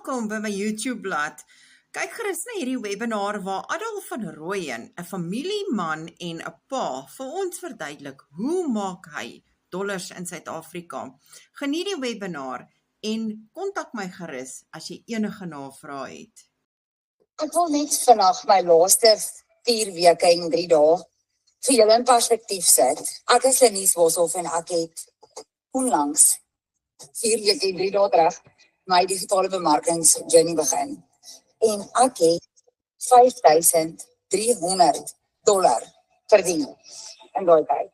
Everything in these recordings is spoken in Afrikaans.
Welkom by my YouTube blad. Kyk gerus na hierdie webinar waar Adolf van Rooyen, 'n familieman en 'n pa, vir ons verduidelik hoe maak hy dollars in Suid-Afrika. Geniet die webinar en kontak my gerus as jy enige navrae het. Ek wil net vandag my laaste 4 weke en 3 dae vir julle in perspektief sit. Ek is Lenies Boshoff en ek het onlangs 4 weke en 3 dae terug my digitale bemarkingsjourney begin. En ek het $5,300 verdien in daai tyd.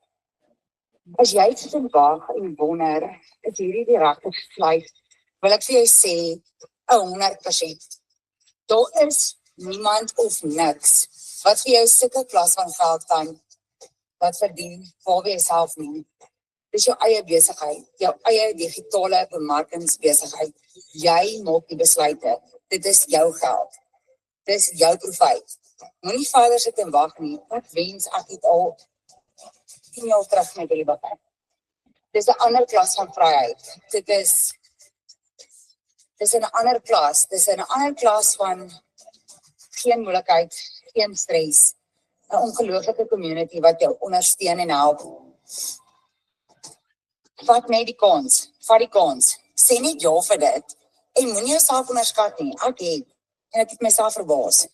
As jy sit en wag en wonder, is hierdie die regte besluit, wil ek vir jou sê 100%. Daar is niemand of niks wat vir jou sulke klas van geld kan wat verdien waar jy self nie. Dis jou eie besigheid, jou eie digitale bemarkingsbesigheid. Jy maak die besluite. Dit is jou geld. Dis jou profijt. Moenie verder sit en wag nie. Ek wens ek het al 10 jaar terug met die begin. Dis 'n ander klas van vryheid. Dis 'n ander klas. Dis 'n ander klas van geen moeilikheid, geen stres. 'n Ongelooflike community wat jou ondersteun en help. Vat net die kans, sê net ja vir dit, en moenie jouself onderskat nie, ek het myself verbaas.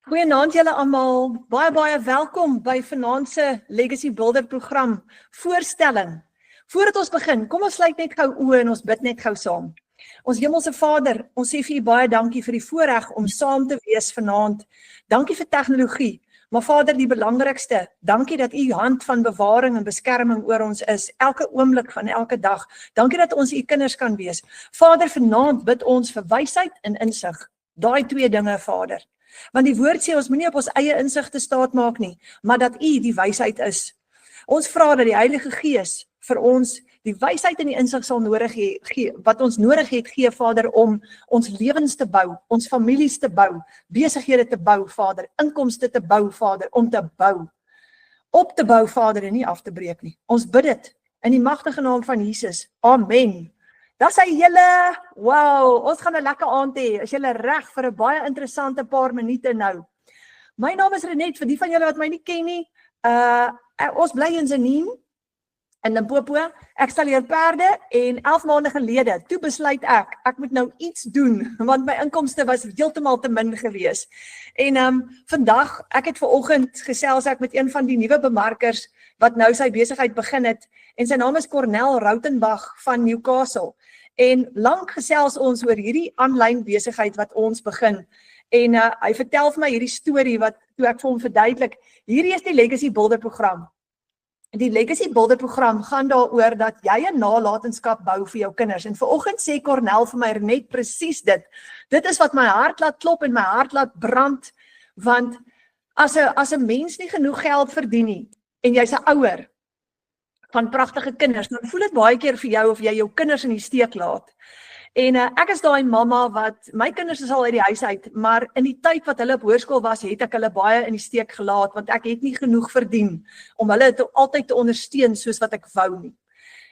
Goeienaand julle almal, baie welkom by vanaand se Legacy Builder program voorstelling. Voordat ons begin, kom ons sluit net gou oë en ons bid net gou saam. Ons Hemelse Vader, ons sê vir U baie dankie vir die voorreg om saam te wees vanaand. Dankie vir tegnologie, maar Vader, die belangrikste, dankie dat U hand van bewaring en beskerming oor ons is, elke oomblik van elke dag. Dankie dat ons U kinders kan wees. Vader, vanaand bid ons vir wysheid en insig. Daai 2 dinge, Vader. Want die woord sê ons moenie op ons eie insig te staat maak nie, maar dat U die wysheid is. Ons vra dat die Heilige Gees vir ons die wysheid en die insig sal nodig gee, wat ons nodig het gee, Vader, om ons lewens te bou, ons families te bou, besighede te bou, Vader, inkomste te bou, Vader, om te bou, op te bou, Vader, en nie af te breek nie. Ons bid dit in die magtige naam van Jesus. Amen. Dat is hy julle, wow, ons gaan 'n lekker aand hê, is julle reg vir 'n baie interessante paar minute nou. My naam is Renet, vir die van julle wat my nie ken nie, ons bly in Zenien, in Limpopo. Ek stalleer perde en 11 maande gelede, toe besluit ek moet nou iets doen, want my inkomste was heeltemal te min gewees. En vandag, ek het vanoggend gesels ek met een van die nuwe bemarkers, wat nou sy besigheid begin het, en sy naam is Cornel Rautenbach van Newcastle. En lank gesels ons oor hierdie aanlyn besigheid wat ons begin. En hy vertel vir my hierdie storie wat toe ek vir hom verduidelik. Hierdie is die Legacy Builder program. Die Legacy Builder program gaan daaroor dat jy 'n nalatenskap bou vir jou kinders. En vanoggend sê Cornel vir my net presies dit. Dit is wat my hart laat klop en my hart laat brand, want as 'n mens nie genoeg geld verdien nie en jy's 'n ouer van pragtige kinders, dan voel dit baie keer vir jou of jy jou kinders in die steek laat. En ek is daai mamma wat, my kinders is al uit die huis uit, maar in die tyd wat hulle op hoërskool was, het ek hulle baie in die steek gelaat, want ek het nie genoeg verdien om hulle altyd te ondersteun soos wat ek wou nie.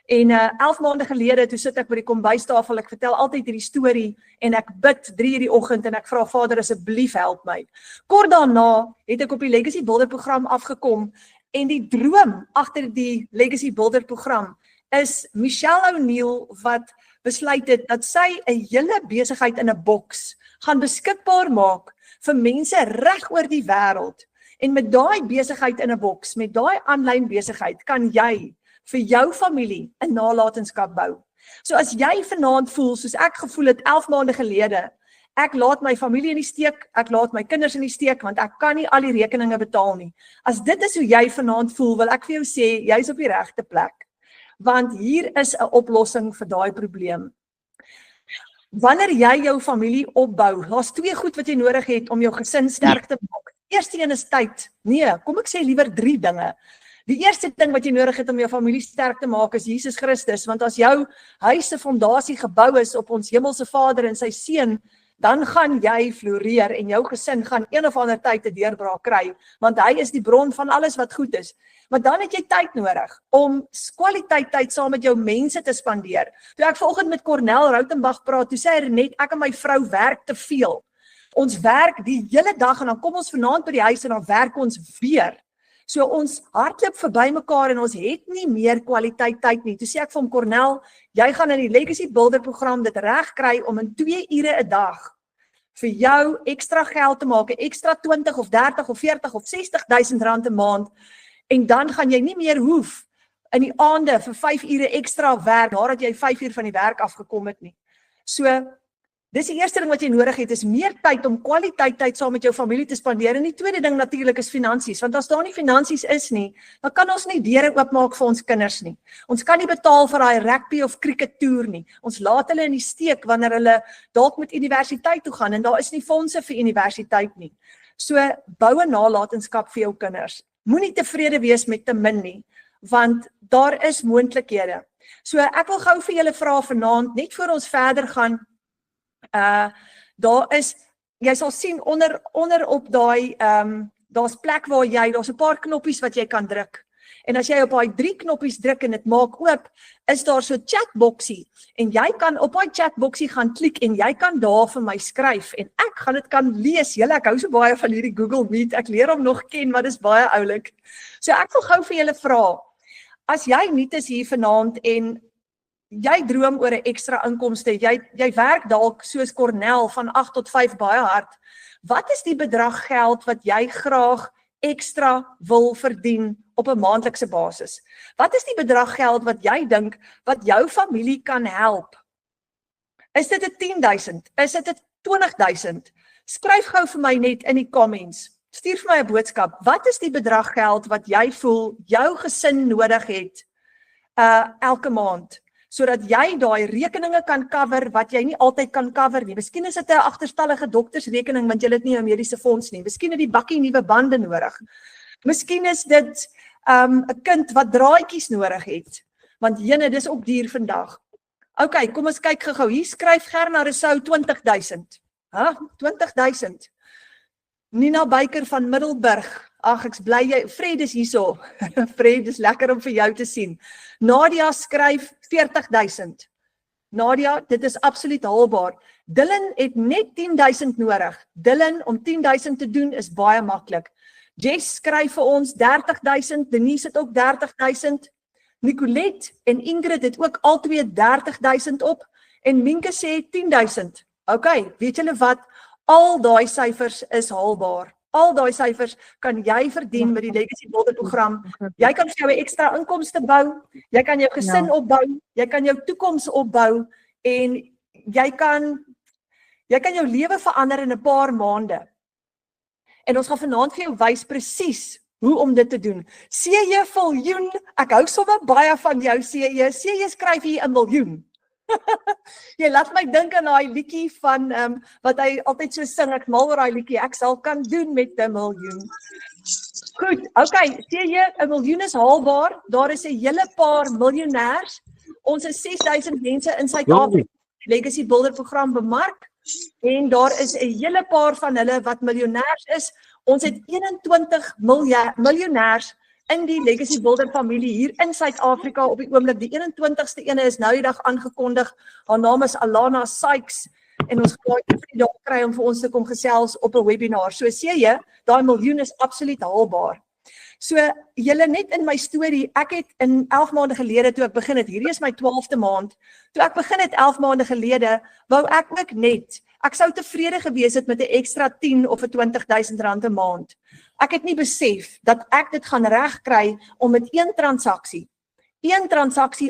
En 11 maande gelede, toe sit ek by die kombuistafel, ek vertel altyd hierdie storie, en ek bid 3 uur die oggend, en ek vra Vader, asseblief help my. Kort daarna het ek op die Legacy Builder program afgekom, en die droom agter die Legacy Builder program is Michelle O'Neil wat besluit het dat sy 'n hele besigheid in 'n boks gaan beskikbaar maak vir mense reg oor die wêreld. En met daai besigheid in 'n boks, met daai aanlyn besigheid, kan jy vir jou familie 'n nalatenskap bou. So as jy vanaand voel soos ek gevoel het 11 maande gelede, ek laat my familie in die steek, ek laat my kinders in die steek, want ek kan nie al die rekeninge betaal nie. As dit is hoe jy vanaand voel, wil ek vir jou sê, jy's op die regte plek. Want hier is 'n oplossing vir daai probleem. Wanneer jy jou familie opbou, daar's 2 goed wat jy nodig het om jou gesin sterk te maak. Eerste een is tyd. Nee, kom ek sê liewer 3 dinge. Die eerste ding wat jy nodig het om jou familie sterk te maak is Jesus Christus, want as jou huis se fondasie gebou is op ons Hemelse Vader en sy Seun, dan gaan jy floreer en jou gesin gaan een of ander tyd 'n deurbraak kry, want hy is die bron van alles wat goed is. Maar dan het jy tyd nodig om kwaliteit tyd saam met jou mense te spandeer. Toe ek vanoggend met Cornel Rautenbach praat, toe sê hy net, ek en my vrou werk te veel. Ons werk die hele dag en dan kom ons vanaand by die huis en dan werk ons weer. So ons hardloop verby mekaar en ons het nie meer kwaliteit tyd nie. Toe sê ek vir hom, Cornel, jy gaan in die Legacy Builder program dit reg kry om in 2 ure 'n dag vir jou ekstra geld te maak, ekstra 20 of 30 of 40 of 60.000 rand 'n maand, en dan gaan jy nie meer hoef in die aande vir 5 ure ekstra werk, nadat jy 5 uur van die werk afgekom het nie. So, dis die eerste ding wat jy nodig het, is meer tyd om kwaliteit tyd saam met jou familie te spandeer. En die tweede ding natuurlik is finansies, want as daar nie finansies is nie, dan kan ons nie deure oopmaak vir ons kinders nie. Ons kan nie betaal vir daai rugby of cricket toer nie. Ons laat hulle in die steek wanneer hulle dalk met universiteit toe gaan en daar is nie fondse vir universiteit nie. So, bou 'n nalatenskap vir jou kinders. Moenie tevrede wees met te min nie, want daar is moontlikhede. So, ek wil gou vir julle vra vanaand, net voor ons verder gaan, daar is, jy sal sien onder op daai, daar's plek waar daar's 'n paar knoppies wat jy kan druk. En as jy op daai 3 knoppies druk en dit maak oop, is daar so 'n chatboksie en jy kan op daai chatboksie gaan klik en jy kan daar vir my skryf en ek gaan dit kan lees. Julle, ek hou so baie van hierdie Google Meet. Ek leer hom nog ken, maar dis baie oulik. So ek wil gou vir julle vra, as jy nuut is hier vanaand en jy droom oor 'n ekstra inkomste, jy werk dalk soos Cornel van 8 tot 5 baie hard. Wat is die bedrag geld wat jy graag ekstra wil verdien op 'n maandelikse basis? Wat is die bedrag geld wat jy dink wat jou familie kan help? Is dit 'n 10.000? Is dit 'n 20.000? Skryf gou vir my net in die comments. Stuur vir my 'n boodskap. Wat is die bedrag geld wat jy voel jou gesin nodig het elke maand? Sodat jy daai rekeninge kan cover wat jy nie altyd kan cover nie. Miskien is dit 'n agterstallige doktersrekening want jy het nie 'n mediese fonds nie. Miskien het die bakkie nuwe bande nodig. Miskien is dit 'n kind wat draadjies nodig het. Want jene, dis ook duur vandag. OK, kom ons kyk gou-gou. Hier skryf Gerna Rousseau 20.000. 20.000. Nina Beyker van Middelburg. Ag, ek's bly jy, Fred is hierso. Fred, dis lekker om vir jou te sien. Nadia skryf 40.000. Nadia, dit is absoluut haalbaar. Dylan het net 10.000 nodig. Dylan, om 10.000 te doen is baie maklik. Jess skryf vir ons 30.000, Denise het ook 30.000. Nicolette en Ingrid het ook albei 30.000 op. En Minke sê 10.000. OK, weet julle wat? Al daai syfers is haalbaar. Al daai syfers kan jy verdien met die Legacy Builder program. Jy kan vir jou 'n ekstra inkomste bou, jy kan jou gesin opbou, jy kan jou toekoms opbou en jy kan jou lewe verander in 'n paar maande. En ons gaan vanaand vir jou wys presies hoe om dit te doen. C.J. Viljoen, ek hou sommer baie van jou C.J. C.J. skryf hier 1 miljoen. Jy laat my dink aan daai liedjie van wat hy altyd so sing, ek mal oor daai liedjie, ek sal kan doen met 1 miljoen. Goed, OK, sê jy 'n miljoen is haalbaar, daar is 'n hele paar miljonêers. Ons is 6.000 mense in Suid-Afrika Legacy Builder program bemark en daar is 'n hele paar van hulle wat miljonêers is. Ons het 21 miljonêers in die Legacy Builder familie hier in Suid-Afrika op die oomblik. Die 21ste ene is nou die dag aangekondig. Haar naam is Alana Sykes en ons gaan die dag kry om vir ons te kom gesels op 'n webinar. So sê jy, daai miljoen is absoluut haalbaar. So julle net in my storie, ek het in 11 maande gelede toe ek begin het, hierdie is my 12de maand. Toe ek begin het 11 maande gelede, wou ek ook net, ek sou tevrede gewees het met 'n ekstra 10 of 'n 20.000 rand 'n maand. Ek het nie besef dat ek dit gaan regkry om met een transaksie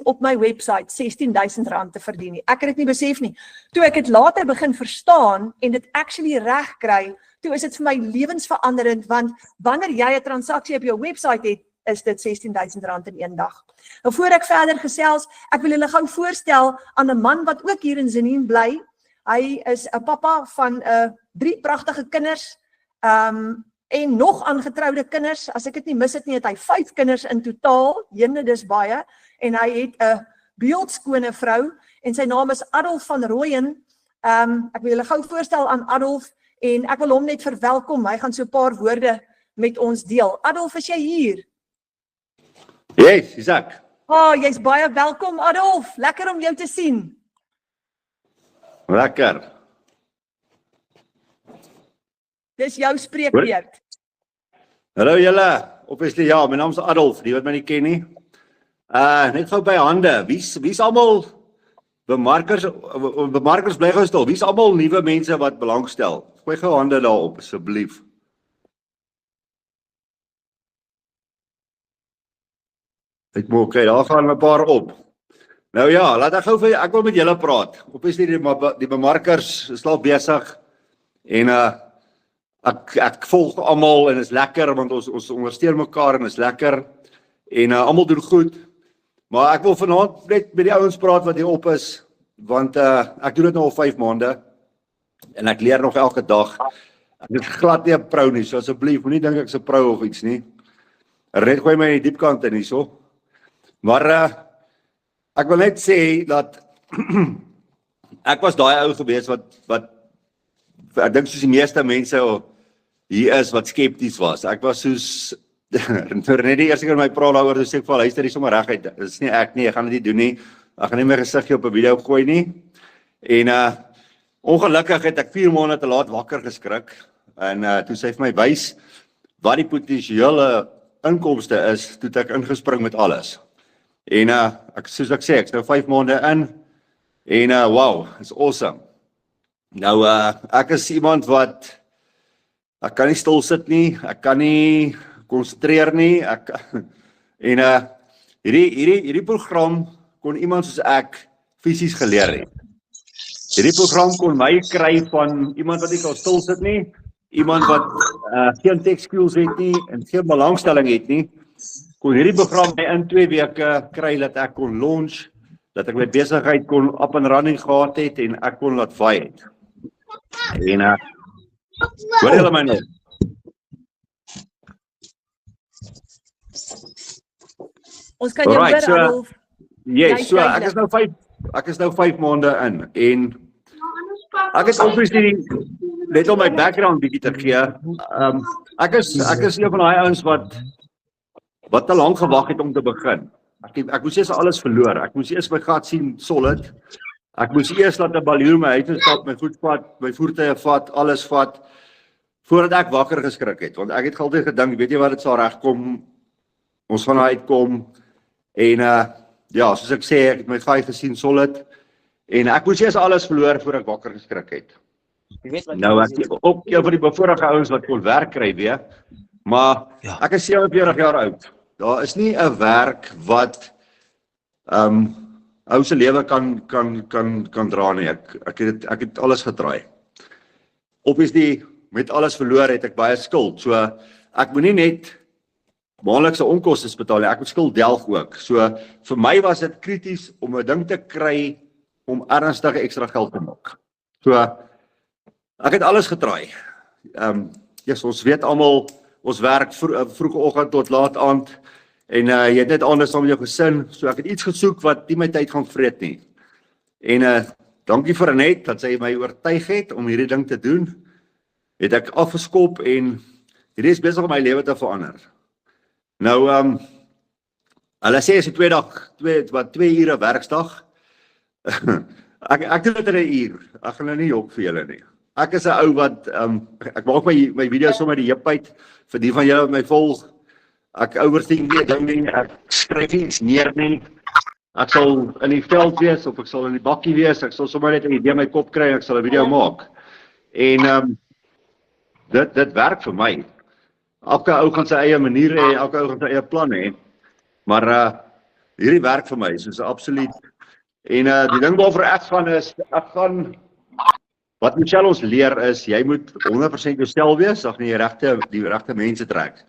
op my website 16.000 rand te verdien nie. Ek het dit nie besef nie. Toe ek het later begin verstaan en dit actually regkry, toe is dit vir my lewensveranderend, want wanneer jy 'n transaksie op jou website het, is dit 16.000 rand in een dag. Nou voor ek verder gesels, ek wil julle gou voorstel aan 'n man wat ook hier in Zenien bly. Hy is 'n pappa van 3 pragtige kinders, en nog aangetroude kinders. As ek dit nie mis het nie, het hy 5 kinders in totaal. Jene, dis baie. En hy het 'n beeldskone vrou en sy naam is Adolf van Rooyen. Ek wil julle gou voorstel aan Adolf en ek wil hom net verwelkom. Hy gaan so 'n paar woorde met ons deel. Adolf, is jy hier? Yes, Isaac. Jy's baie welkom Adolf. Lekker om jou te sien. Lekker. Dis jou spreekbeurt. Hallo julle. Obviously ja, my naam is Adolf, die wat my nie ken nie. Net gou by hande. Wie's almal bemarkers bly gou stil. Wie's almal nuwe mense wat belangstel? Gooi gou hande daarop asseblief. Ek moet kyk, daar gaan 'n paar op. Nou ja, laat ek gou vir ek wil met julle praat. Obviously die bemarkers is al besig en ek volg almal en is lekker want ons ondersteun mekaar en is lekker en almal doen goed. Maar ek wil vanaand net met die ouens praat wat hier op is want ek doen dit nou al 5 maande en ek leer nog elke dag. Ek is glad nie 'n pro nie, so asseblief moenie dink ek's 'n pro of iets nie. Red gooi my in die diep kant in hierso. Maar ek wil net sê dat ek was daai ou gewees wat ek dink soos die meeste mense hier is wat skepties was. Ek was soos net die eerste keer my praat daaroor, so sê ek vir luister hier sommer reguit. Dit is nie ek nie, ek gaan dit nie doen nie. Ek gaan nie my gesiggie op 'n video gooi nie. En ongelukkig het ek 4 maande te laat wakker geskrik en toe sê hy vir my wys wat die potensiële inkomste is, toe ek ingespring met alles. En soos ek sê, ek's nou 5 maande in en wow, it's awesome. Nou ek is iemand wat ek kan nie stil sit nie, ek kan nie konsentreer nie, en hierdie program kon iemand soos ek fisies geleer het. Hierdie program kon my kry van iemand wat nie kan stil sit nie, iemand wat geen tech skills het nie en geen belangstelling het nie. Kon hierdie program my in 2 weke kry dat ek kon launch, dat ek my besigheid kon up and running gehad het en ek kon laat vaai het. En hoor julle my nou? Ons kan jou hoor Adolf. Yes, so ek is nou 5 maande in en ek is obviously net om my background bietjie te gee. Ek is een van daai ouens wat te lank gewag het om te begin. Ek moes eers alles verloor. Ek moes eers my gat sien solid. Ek moes eers laat 'n baljoen my huis instap, my goed vat, my voertuie vat, alles vat voordat ek wakker geskrik het. Want ek het altyd gedink, weet jy wat, dit sal regkom. Ons gaan uitkom en ja, soos ek sê, ek het my gat gesien solid en ek moes eers alles verloor voor ek wakker geskrik het. Nou ek ook vir die bevoorregte ouens wat kon werk kry weer, maar ek is 47 jaar oud. Daar is nie 'n werk wat ou se lewe kan dra nie. Ek het alles gedraai. Obviously met alles verloor het ek baie skuld. So ek moenie net maandelikse onkoste betaal nie. Ek moet skuld delg ook. So vir my was dit krities om 'n ding te kry om ernstige ekstra geld te maak. So ek het alles getraai. Ons weet almal ons werk vroege oggend tot laat aand en jy het net anders saam met jou gesin, so ek het iets gesoek wat nie my tyd gaan vreet nie. En dankie vir Annette dat sy my oortuig het om hierdie ding te doen. Het ek afgeskop en hierdie is besig om my lewe te verander. Nou hulle sê is 2 ure werksdag. Ek doen dit in 'n uur. Ek gaan nou nie jok vir julle nie. Ek is 'n ou wat ek maak my video's sommer die heup uit vir die van julle wat my volg. Ek overthink nie ding nie, ek skryf iets neer nie. Ek sal in die veld wees of ek sal in die bakkie wees, ek sal sommer net 'n idee in my kop kry en ek sal 'n video maak. En dit werk vir my. Elke ou gaan sy eie manier hê, elke ou gaan sy eie plan hê. Maar hierdie werk vir my, soos absoluut. En die ding waarvoor ek gaan is, wat Michelle ons leer is, jy moet 100% jouself wees, of nie die regte mense trek.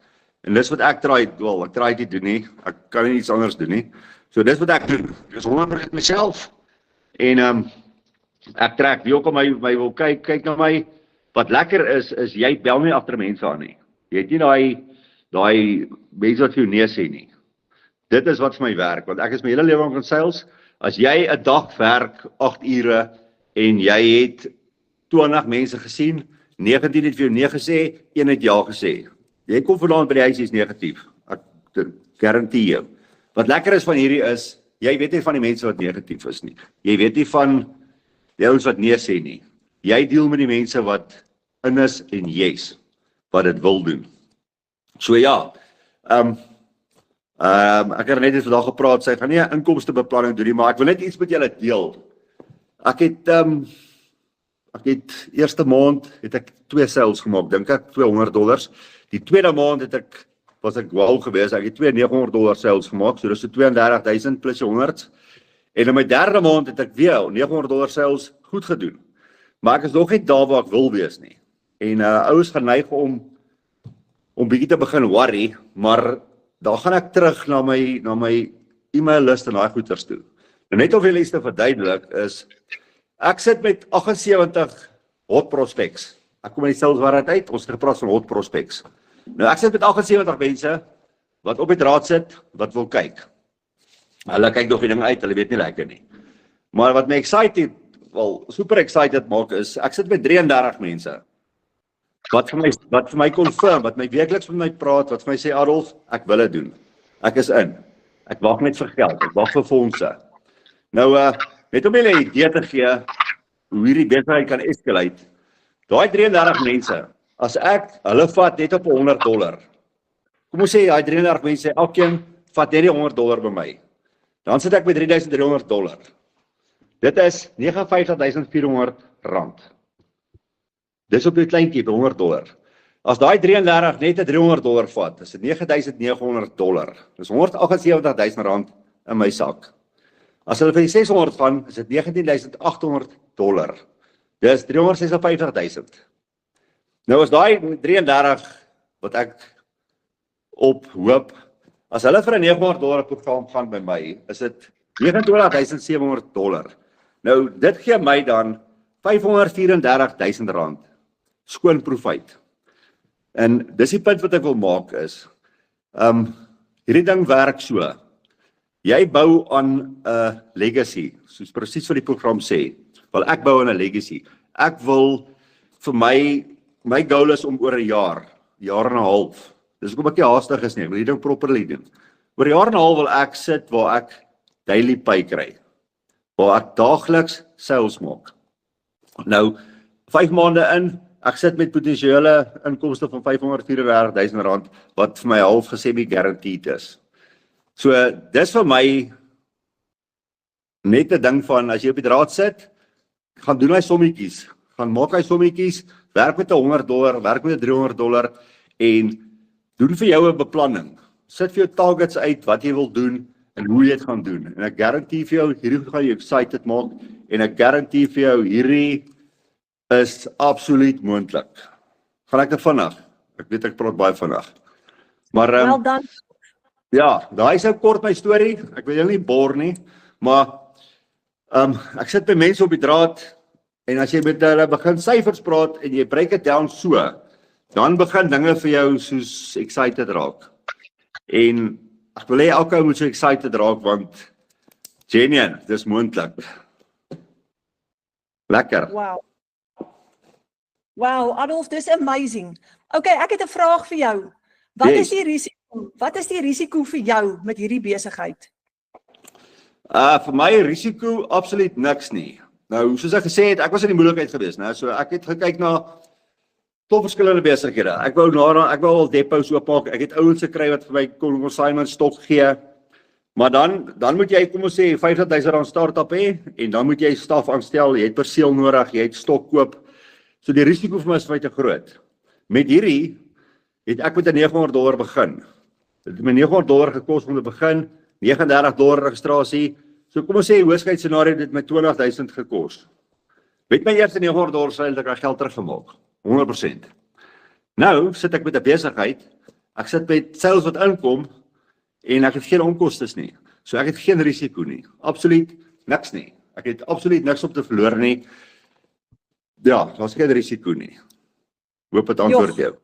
En dis wat ek traai dit doen nie, ek kan nie iets anders doen nie. So dis wat ek doen, ek is 100% myself. En ek trek, wie ook al my wil kyk na my. Wat lekker is jy bel nie agter mense aan nie. Jy het nie daai mense wat vir jou nee sê nie. Dit is wat vir my werk, want ek is my hele lewe lang in sales. As jy 'n dag werk 8 ure en jy het 20 mense gesien, 19 het vir jou nee gesê, 1 het ja gesê. Jy kom vandaan by die huis, is negatief. Ek garandeer jou. Wat lekker is van hierdie is, jy weet nie van die mense wat negatief is nie. Jy weet nie van die ouens wat nee sê nie. Jy deel met die mense wat in is en yes, wat dit wil doen. So ja, ek het net vandag gepraat, sy gaan nie 'n inkomstebeplanning doen nie, maar ek wil net iets met julle deel. Ek het eerste maand het ek 2 sales gemaak, dink ek $200. Die tweede maand was ek wow gewees, ek het $900 sales gemaak, so dis so 32,000 plus 100. En in my derde maand het ek weer $900 sales goed gedoen. Maar ek is nog nie daar waar ek wil wees nie. En ouens geneig om bietjie te begin worry, maar daar gaan ek terug na my e-mail list en daai goeters toe. Nou net of julle iets te verduidelik is, ek sit met 78 hot prospects. Ek kom in die sales wêreld uit, ons het gepraat van hot prospects. Nou ek sit met 78 mense wat op die draad sit, wat wil kyk. Hulle kyk nog die ding uit, hulle weet nie lekker nie. Maar wat my super excited maak is, ek sit met 33 mense. Wat vir my confirm, wat my weekliks met my praat, wat vir my sê Adolf, ek wil dit doen. Ek is in. Ek wag net vir geld, ek wag vir fondse. Nou net om julle 'n idee te gee hoe hierdie besigheid kan escalate. Daai 33 mense, as ek hulle vat net op $100. Kom ons sê daai 33 mense, elkeen vat net die $100 by my. Dan sit ek met $3,300. Dit is $59,400. Dis op die kleintjie by $100. As daai 33 net $300 vat, is dit $9,900. Dis $178,000 in my sak. As hulle vir die 600 gaan, is dit $19,800. Dis $356,000. Nou as daai 33 wat ek op hoop, as hulle vir 'n $900 program gaan by my, is dit $29,700. Nou dit gee my dan $534,000 skoon profit. En dis die punt wat ek wil maak is, hierdie ding werk so. Jy bou aan 'n legacy, soos presies wat die program sê. Wel ek bou aan 'n legacy. Ek wil vir my goal is om oor 'n jaar en 'n half. Dis hoekom ek nie haastig is nie, ek wil die ding properly doen. Oor 'n jaar en 'n half wil ek sit waar ek daily pay kry. Waar ek daagliks sales maak. Nou 5 maande in, ek sit met potensiële inkomste van $534,000 wat vir my half gesemi-guaranteed is. So dis vir my net 'n ding van as jy op die draad sit, gaan doen hy sommetjies, gaan maak hy sommetjies, werk met $100, werk met $300 en doen vir jou 'n beplanning. Sit vir jou targets uit wat jy wil doen en hoe jy dit gaan doen. En ek garandeer vir jou hierdie gaan jou excited maak en ek garandeer vir jou hierdie is absoluut moontlik. Gaan ek te vinnig? Ek weet ek praat baie vinnig. Maar Wel dan. Ja, daai is 'n kort my storie. Ek wil julle nie bore nie, maar ek sit by mense op die draad en as jy met hulle begin syfers praat en jy breek dit down so, dan begin dinge vir jou soos excited raak. En ek wil hê elke ou moet so excited raak want genuine, dis moontlik. Lekker. Wow, Adolf, dis amazing. Okay, ek het 'n vraag vir jou. Wat Yes. is die risiko? Wat is die risiko vir jou met hierdie besigheid? Vir my risiko absoluut niks nie. Nou, soos ek gesê het, ek was in die moeilikheid geweest, né? So ek het gekyk na top verskillende besighede. Ek wou al depots oopmaak. Ek het ouens gekry wat vir my consignment stok gee. Maar dan moet jy kom ons sê R50,000 start-up hê en dan moet jy staf aanstel, jy het perseel nodig, jy het stok koop. So die risiko vir my is baie te groot. Met hierdie het ek met $900 begin. Dit het my $900 gekos om te begin, $39 registrasie. So kom ons sê hoogskyd scenario dit my $20,000 gekos. Met my eerste $900 sal ek geld teruggemaak. 100%. Nou sit ek met 'n besigheid. Ek sit met sales wat inkom en ek het geen onkoste nie. So ek het geen risiko nie. Absoluut niks nie. Ek het absoluut niks op te verloor nie. Ja, daar's geen risiko nie. Hoop dit antwoord jou.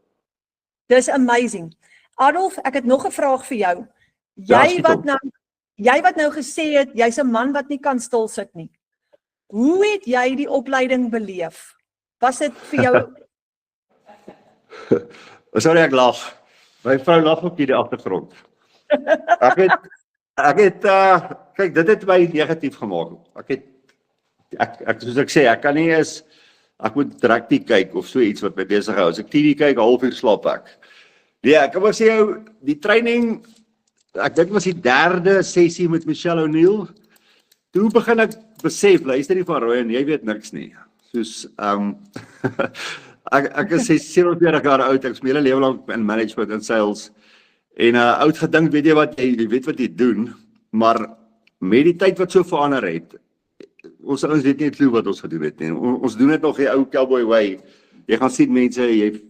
Dis amazing. Adolf, ek het nog 'n vraag vir jou. Ja, Jy wat nou gesê het jy's 'n man wat nie kan stil sit nie. Hoe het jy die opleiding beleef? Was dit vir jou Sorry, ek lag. My vrou lag ook hier in die agtergrond. Ek het kyk, dit het my negatief gemaak. Ek soos ek sê, ek kan nie eens ek moet rugby kyk of so iets wat my besig hou. As ek TV kyk, 'n halfuur slaap ek. Nee, ek kan maar sê jou, die training, ek dink was die 3de sessie met Michelle O'Neil. Toe begin ek besef, luister nie van Roy en jy weet niks nie. Soos ek is 47 jaar oud, ek is my hele lewe lank in management en sales. En oud gedink, weet jy wat jy doen, maar met die tyd wat so verander het, ons ouens weet nie klou wat ons gedoen het nie. Ons doen dit nog die ou cowboy way. Jy gaan sien mense, jy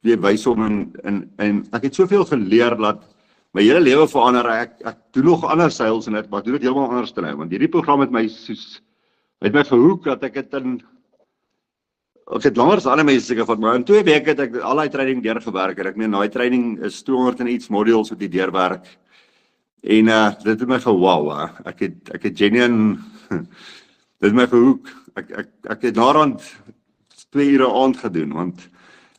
wys hom en ek het soveel geleer dat my hele lewe verander. Ek doen nog ander sales en maar doen dit heeltemal anders te nou, want hierdie program het my gehoek dat ek het langer as ander mense seker van, maar in 2 weke het ek al die training deurgewerk en ek meen, daai training is 200 en iets modules wat die deurwerk. En dit het my wow, ek het genuine, dit het my gehoek. Ek het daaraan 2 ure aand gedoen, want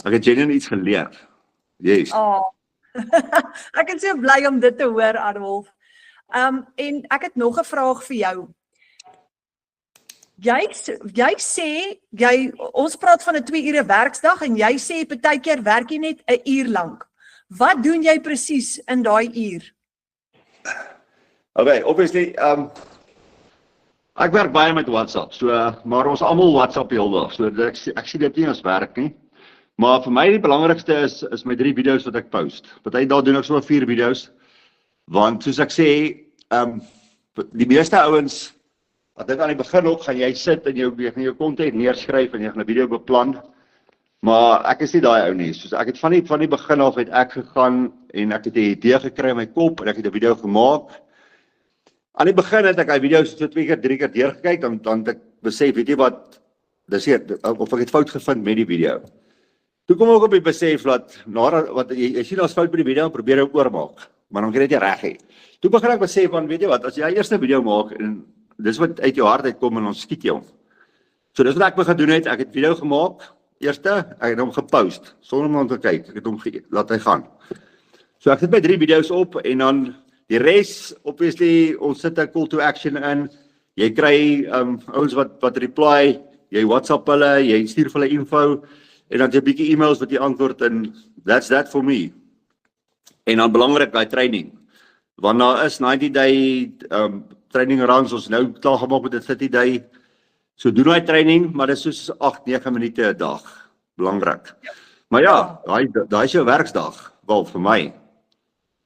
ek het genuine iets geleer. Yes. Ek is so bly om dit te hoor, Adolf. En ek het nog 'n vraag vir jou. Jy sê, ons praat van 'n 2 ure werksdag en jy sê partykeer werk jy net 'n uur lank. Wat doen jy presies in daai uur? Okay, obviously, ek werk baie met WhatsApp, maar ons almal WhatsApp die hele dag, so ek sien dit nie as werk nie. Maar vir my die belangrikste is my 3 video's wat ek post. Party dae doen ek so 4 video's, want soos ek sê, die meeste ouens, ek dink aan die begin ook, gaan jy sit en jou content neerskryf en jy gaan 'n video beplan, maar ek is nie daai ou nie, soos ek het van die begin af het ek gegaan en ek het 'n idee gekry in my kop en ek het 'n video gemaak. Aan die begin het ek die video's so 2 keer, 3 keer deurgekyk, dan het ek besef, weet jy wat, of ek het fout gevind met die video. Toe kom ek op die besef dat, wat jy sien as fout met die video, probeer jy oormaak, maar dan kan jy dit nie reg hê. Toe begin ek besef van, weet jy wat, as jy eers 'n video maak, en dis wat uit jou hart uitkom en ons skiet jou. So dis wat ek begin doen het, ek het video gemaak, eerste, ek het hom gepost, sonder om te kyk, ek het hom laat hy gaan. So ek het my 3 video's op, en dan die res, obviously, ons sit 'n call to action in, jy kry ouens wat reply, jy WhatsApp hulle, jy stuur vir hulle info, en dan jy 'n bietjie e-mails wat jy antwoord, en that's that for me. En dan belangrik, die training, want daar is 90-day training runs, ons nou klaar gemaak met 'n 30-day, so doen daai training, maar dit is soos 8-9 minute 'n dag, belangrik. Maar ja, daai is jou werksdag, wel vir my.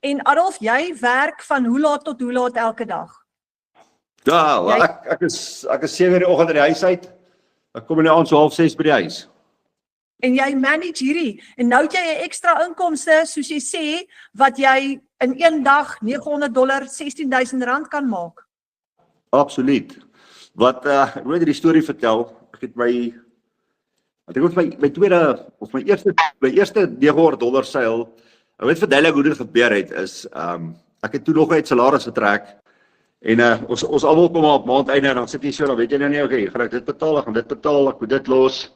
En Adolf, jy werk van hoe laat tot hoe laat elke dag? Ja, well, ek is 7 in die oggend uit die huis uit, ek kom in die aand so 5:30 by die huis. En jy manage hierdie, en nou het jy 'n ekstra inkomste, soos jy sê, wat jy in een dag $900, R16,000 kan maak. Absoluut. Wat ek moet die storie vertel. Ek het my tweede of my eerste $900 seil. Ek weet verduidelik hoe dit gebeur het is ek het toe nog uit salaris getrek en ons almal kom op maandeinde en dan sit jy so, dan weet jy nou nie, okay, gaan ek dit betaal, ek gaan dit betaal, ek moet dit los.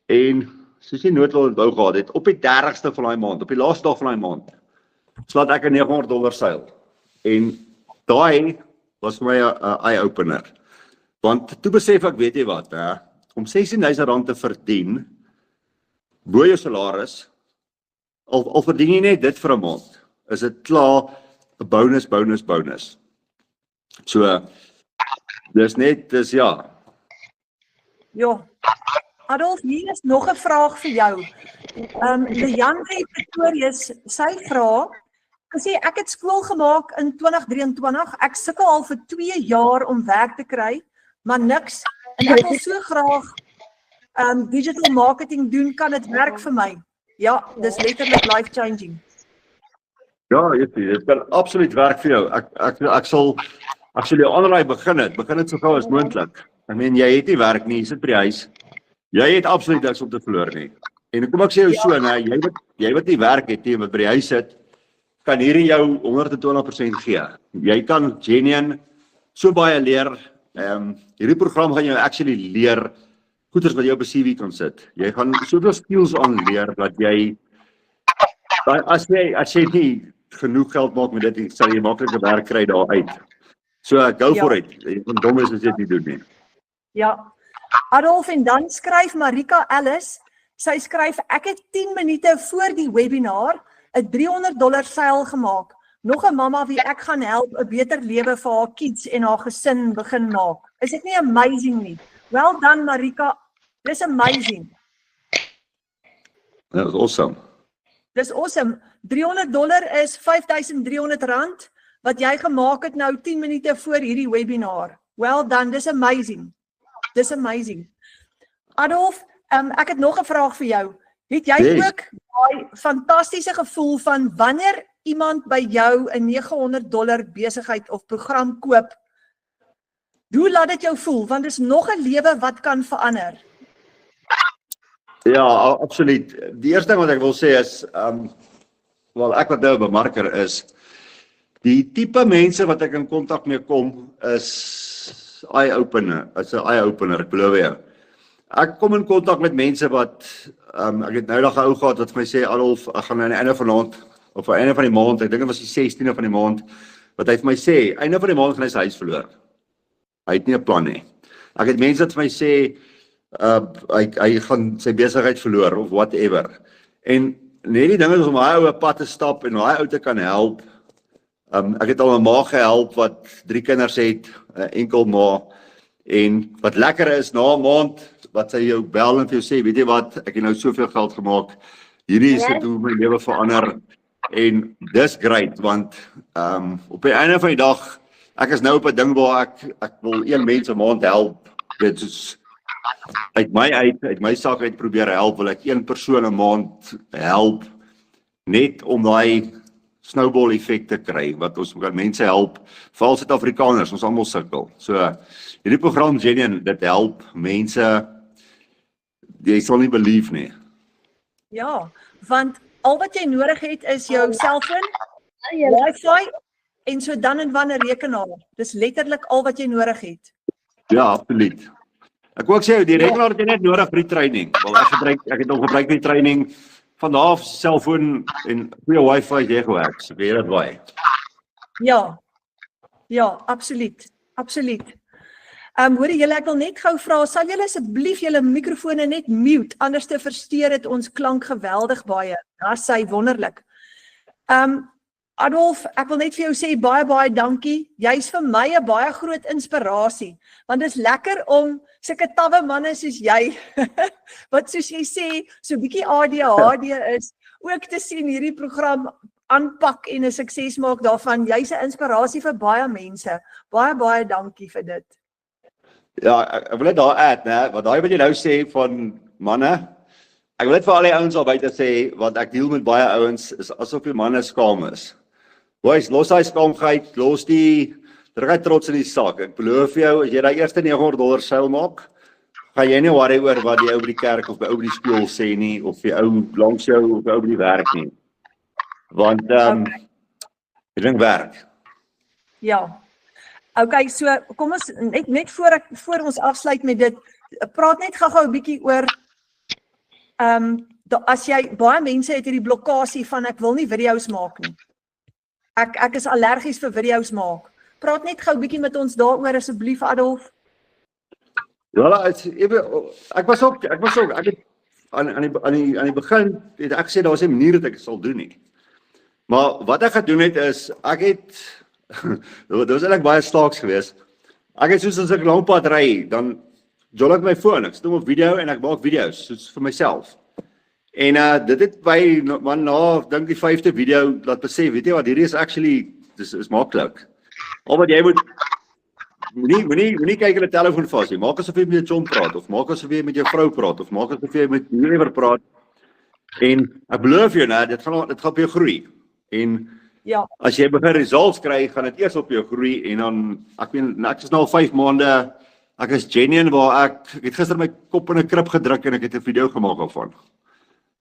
En soos jy noodlot en bou gehad het, op die 30ste van daai maand, op die laaste dag van daai maand, slaat ek 'n $900 seil. En daai was vir my 'n eye-opener. Want toe besef ek, weet jy wat, om R16,000 te verdien, bo jou salaris, al verdien jy net dit vir 'n maand, is dit klaar 'n bonus. So, dis ja. Ja. Adolf, hier is nog 'n vraag vir jou. Leandre Pretorius, sy vra, sê ek het skool gemaak in 2023, ek sukkel al vir 2 jaar om werk te kry, maar niks, en ek wil so graag digital marketing doen, kan dit werk vir my? Ja, dis letterlik life changing. Ja, dit kan absoluut werk vir jou. Ek sal jou aanraai begin dit so gou as moontlik. Ek meen, jy het nie werk nie, jy sit by die huis. Jy het absoluut niks om te verloor nie. En kom ek sê jou so, jy wat nie werk het nie, wat by die huis sit, kan hierdie jou 120% gee. Jy kan genuine so baie leer Hierdie program gaan jou actually leer goeders wat jy op 'n CV kan sit. Jy gaan soveel skills aanleer dat jy as jy nie genoeg geld maak met dit, sal jy maklike werk kry daar uit. So go for it. Jy kan dom is as jy dit nie doen nie. Ja. Adolf, en dan skryf Marika Ellis, sy skryf, ek het 10 minute voor die webinar 'n $300 seil gemaak. Nog 'n mamma wie ek gaan help 'n beter lewe vir haar kids en haar gesin begin maak. Is dit nie amazing nie? Well done, Marika. Dis amazing. That was awesome. Dis awesome. $300 is R5,300 wat jy gemaak het nou 10 minute voor hierdie webinar. Well done, dis amazing. Dis amazing. Adolf, ek het nog 'n vraag vir jou. Het jy ook daai fantastiese gevoel van wanneer iemand by jou 'n $900 besigheid of program koop? Hoe laat dit jou voel? Want dis nog 'n lewe wat kan verander. Ja, absoluut. Die eerste ding wat ek wil sê is, wel ek wat nou 'n bemarker is, die tipe mense wat ek in kontak mee kom is eye-opener, ek beloof jou. Ek kom in kontak met mense wat, ek het nou dag 'n ou gehad wat vir my sê, Adolf, ek gaan aan die einde van die maand, of aan die einde van die maand, ek dink dit was die 16de van die maand, wat hy vir my sê, einde van die maand gaan hy sy huis verloor. Hy het nie 'n plan nie. Ek het mense wat vir my sê, hy gaan sy besigheid verloor, of whatever. En net die ding is om daai ou op pad te stap, en daai ou te kan help. Ek het al 'n ma gehelp wat 3 kinders het, 'n enkel ma, en wat lekker is, na 'n maand, wat sy jou bel en vir jou sê, weet jy wat, ek het nou soveel geld gemaak, hierdie is dit hoe my lewe verander, en dis great, want op die einde van die dag, ek is nou op 'n ding waar ek wil 1 mens 'n maand help, dit is uit my sak uit probeer help, wil ek 1 persoon 'n maand help, net om daai snowball effek te kry, wat ons kan mense help, veral Suid-Afrikaners, ons almal sukkel. So, hierdie program Genuine, dit help mense, jy sal nie believe nie. Ja, want al wat jy nodig het is jou selfoon, wifi, en so dan en wanneer rekenaar. Dis letterlik al wat jy nodig het. Ja, absoluut. Ek wil ook sê, die rekenaar het jy net nodig vir die training. Wel, ek het hom gebruik vir die training, van daar af selfoon en goeie wifi het jy gewerk, so weet dit baie. Ja, absoluut, absoluut. Hoorie julle, ek wil net gou vra, sal julle asseblief julle mikrofone net mute, anders te versteur het ons klank geweldig baie. Dis sy wonderlik. Adolf, ek wil net vir jou sê baie dankie. Jy's vir my 'n baie groot inspirasie, want dit is lekker om sulke tawwe manne soos jy, wat soos jy sê, so bietjie ADHD is, ook te sien hierdie program aanpak en 'n sukses maak daarvan. Jy's 'n inspirasie vir baie mense. Baie dankie vir dit. Ja, ek wil net daar add, né, wat daai wat jy nou sê van manne, ek wil net vir al die ouens al buite sê, want ek deel met baie ouens, is asof die manne skaam is. Boys, los daai skaamheid, los die, druk hy trots in die sak. Ek beloof jou, as jy daai eerste $900 seil maak, gaan jy nie worry oor wat die ou by die kerk of by ou by die skool sê nie, of die ou langs jou of die ou by die werk nie. Want, die ding werk. Ja. Okay, so kom ons net voor ons afsluit met dit, praat net gou-gou 'n bietjie oor as jy baie mense het hierdie blokkasie van ek wil nie video's maak nie. Ek is allergies vir video's maak. Praat net gou 'n bietjie met ons daaroor asseblief, Adolf. Ja, ek was ook ek het aan die begin het ek gesê daar was 'n manier dat ek dit sal doen nie. Maar wat ek gedoen het is ek het dit was eintlik baie staaks geweest. Ek het soos as ek lank pad ry, dan jol ek my foon, ek stem op video en ek maak video's soos vir myself. En dit het by na dink die 5de video laat besef, weet jy wat, hierdie is actually dis maklik. Al wat jy moet moenie kyk in 'n telefoon vas nie. Maak asof jy met jou chom praat of maak asof jy met jou vrou praat of maak asof jy met whoever praat. En ek beloof jou, dit gaan op jou groei. En ja, as jy begin results kry, gaan dit eers op jou groei en dan ek is nou al 5 maande, ek is genuine waar ek het gister my kop in 'n krib gedruk en ek het 'n video gemaak daarvan.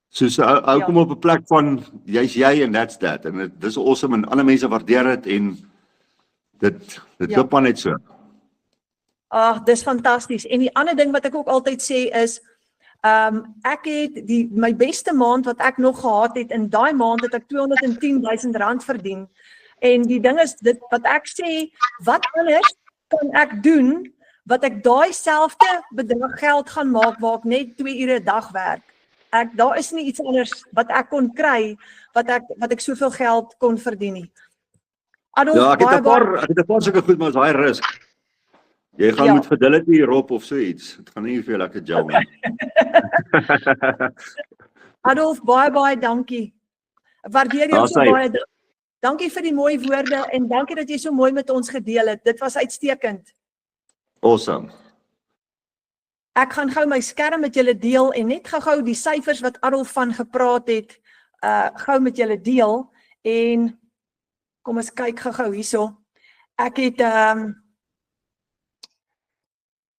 Soos ou kom op 'n plek van jy's jy and that's that, en dit is awesome en ander mense waardeer dit en dit loop maar net so. Ag, dis fantasties. En die ander ding wat ek ook altyd sê is, ek het my beste maand wat ek nog gehad het, in daai maand het ek R210,000 verdien. En die ding is, dit wat ek sê, wat anders kan ek doen, wat ek daai selfde bedrag geld gaan maak, waar ek net 2 ure 'n dag werk. Daar is nie iets anders wat ek kon kry, wat ek soveel geld kon verdien nie. Adolf, Ja, ek het 'n paar sulke goed, maar is daai risk. Jy gaan met Fidelity hierop of so iets. Dit gaan nie vir jou lekker gel nie. Adolf, baie dankie. Waardeer jou so baie. Dankie vir die mooi woorde en dankie dat jy so mooi met ons gedeel het. Dit was uitstekend. Awesome. Ek gaan gou my skerm met julle deel en net gou die syfers wat Adolf van gepraat het, gou met julle deel en kom ons kyk gou hierso. Ek het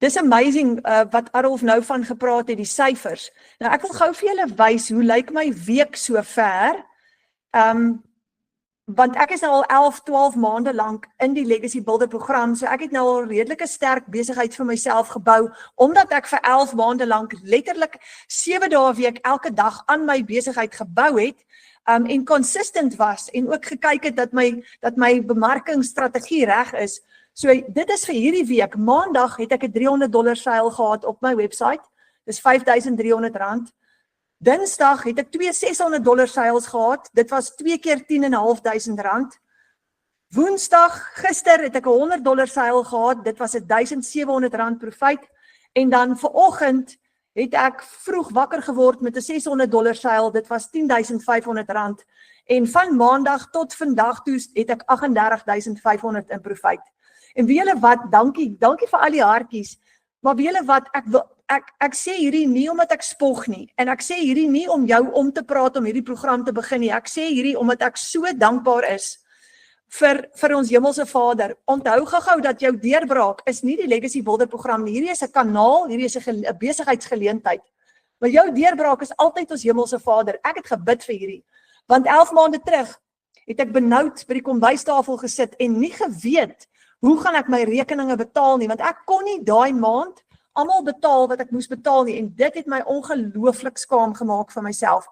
dis amazing wat Adolf nou van gepraat het, die syfers. Nou ek wil gou vir julle wys hoe lyk my week so ver. Want ek is nou al 11-12 maande lank in die Legacy Builder program, so ek het nou al redelike sterk besigheid vir myself gebou, omdat ek vir 11 maande lank letterlik 7 dae 'n week elke dag aan my besigheid gebou het, en consistent was en ook gekyk het dat my bemarkingsstrategie reg is. So dit is vir hierdie week. Maandag het ek 'n $300 seil gehad op my website. Dis R5,300. Dinsdag het ek 2 $600 seils gehad. Dit was 2 keer R10,500. Woensdag, gister het ek 'n $100 seil gehad. Dit was R1,700 profijt. En dan vanoggend het ek vroeg wakker geword met 'n $600 seil. Dit was R10,500. En van maandag tot vandag toe het ek 38,500 in profijt. En weet julle wat, dankie vir al die hartjies, maar weet julle wat, ek sê hierdie nie omdat ek spog nie, en ek sê hierdie nie om jou om te praat om hierdie program te begin nie, ek sê hierdie omdat ek so dankbaar is vir ons Hemelse Vader. Onthou gou dat jou deurbraak is nie die Legacy Builder program nie, hierdie is 'n kanaal, hierdie is 'n besigheidsgeleentheid, maar jou deurbraak is altyd ons Hemelse Vader. Ek het gebid vir hierdie, want 11 maande terug het ek benoud by die kombuistafel gesit en nie geweet hoe gaan ek my rekeninge betaal nie, want ek kon nie daai maand almal betaal wat ek moes betaal nie, en dit het my ongelooflik skaam gemaak vir myself.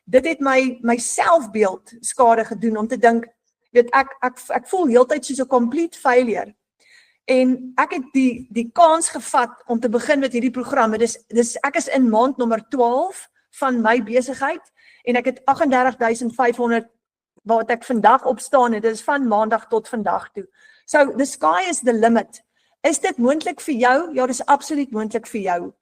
Dit het my selfbeeld skade gedoen om te dink, weet ek voel heeltyd soos 'n complete failure. En ek het die kans gevat om te begin met hierdie programme. Ek is in maand nommer 12 van my besigheid en ek het 38,500 wat ek vandag opstaan het. Dit is van maandag tot vandag toe. So the sky is the limit. Is dit moontlik vir jou? Ja, dis absoluut moontlik vir jou.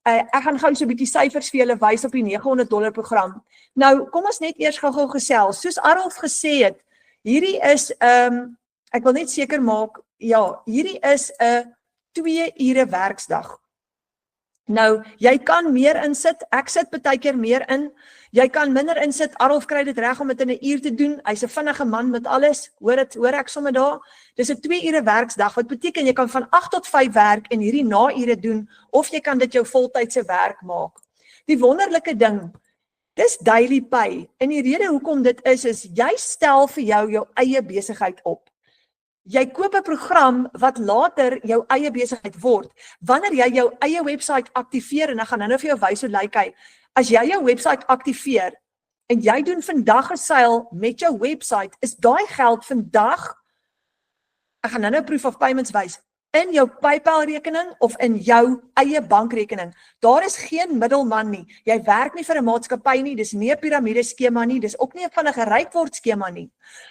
Ek gaan gou so 'n bietjie syfers vir julle wys op die $900 program. Nou, kom ons net eers gou gesels. Soos Adolf gesê het, hierdie is ek wil net seker maak, ja, hierdie is 'n 2 ure werksdag. Nou, jy kan meer insit, ek sit baie keer meer in, jy kan minder insit, Adolf kry dit reg om dit in 'n uur te doen, hy's 'n vinnige man met alles, hoor ek sommer daar, dis 'n 2 ure werksdag, wat beteken jy kan van 8 tot 5 werk en hierdie na-ure doen, of jy kan dit jou voltydse werk maak. Die wonderlike ding, dis daily pay, en die rede hoekom dit is jy stel vir jou eie besigheid op. Jy koop 'n program wat later jou eie besigheid word. Wanneer jy jou eie website aktiveer, en ek gaan nou vir jou wys hoe lyk hy, as jy jou website aktiveer, en jy doen vandag 'n seil met jou website, is daai geld vandag, ek gaan nou proof of payments wys, in jou PayPal rekening of in jou eie bankrekening. Daar is geen middelman nie. Jy werk nie vir 'n maatskappy nie, dis nie 'n piramideskema nie, dis ook nie 'n vinnige ryk word skema nie.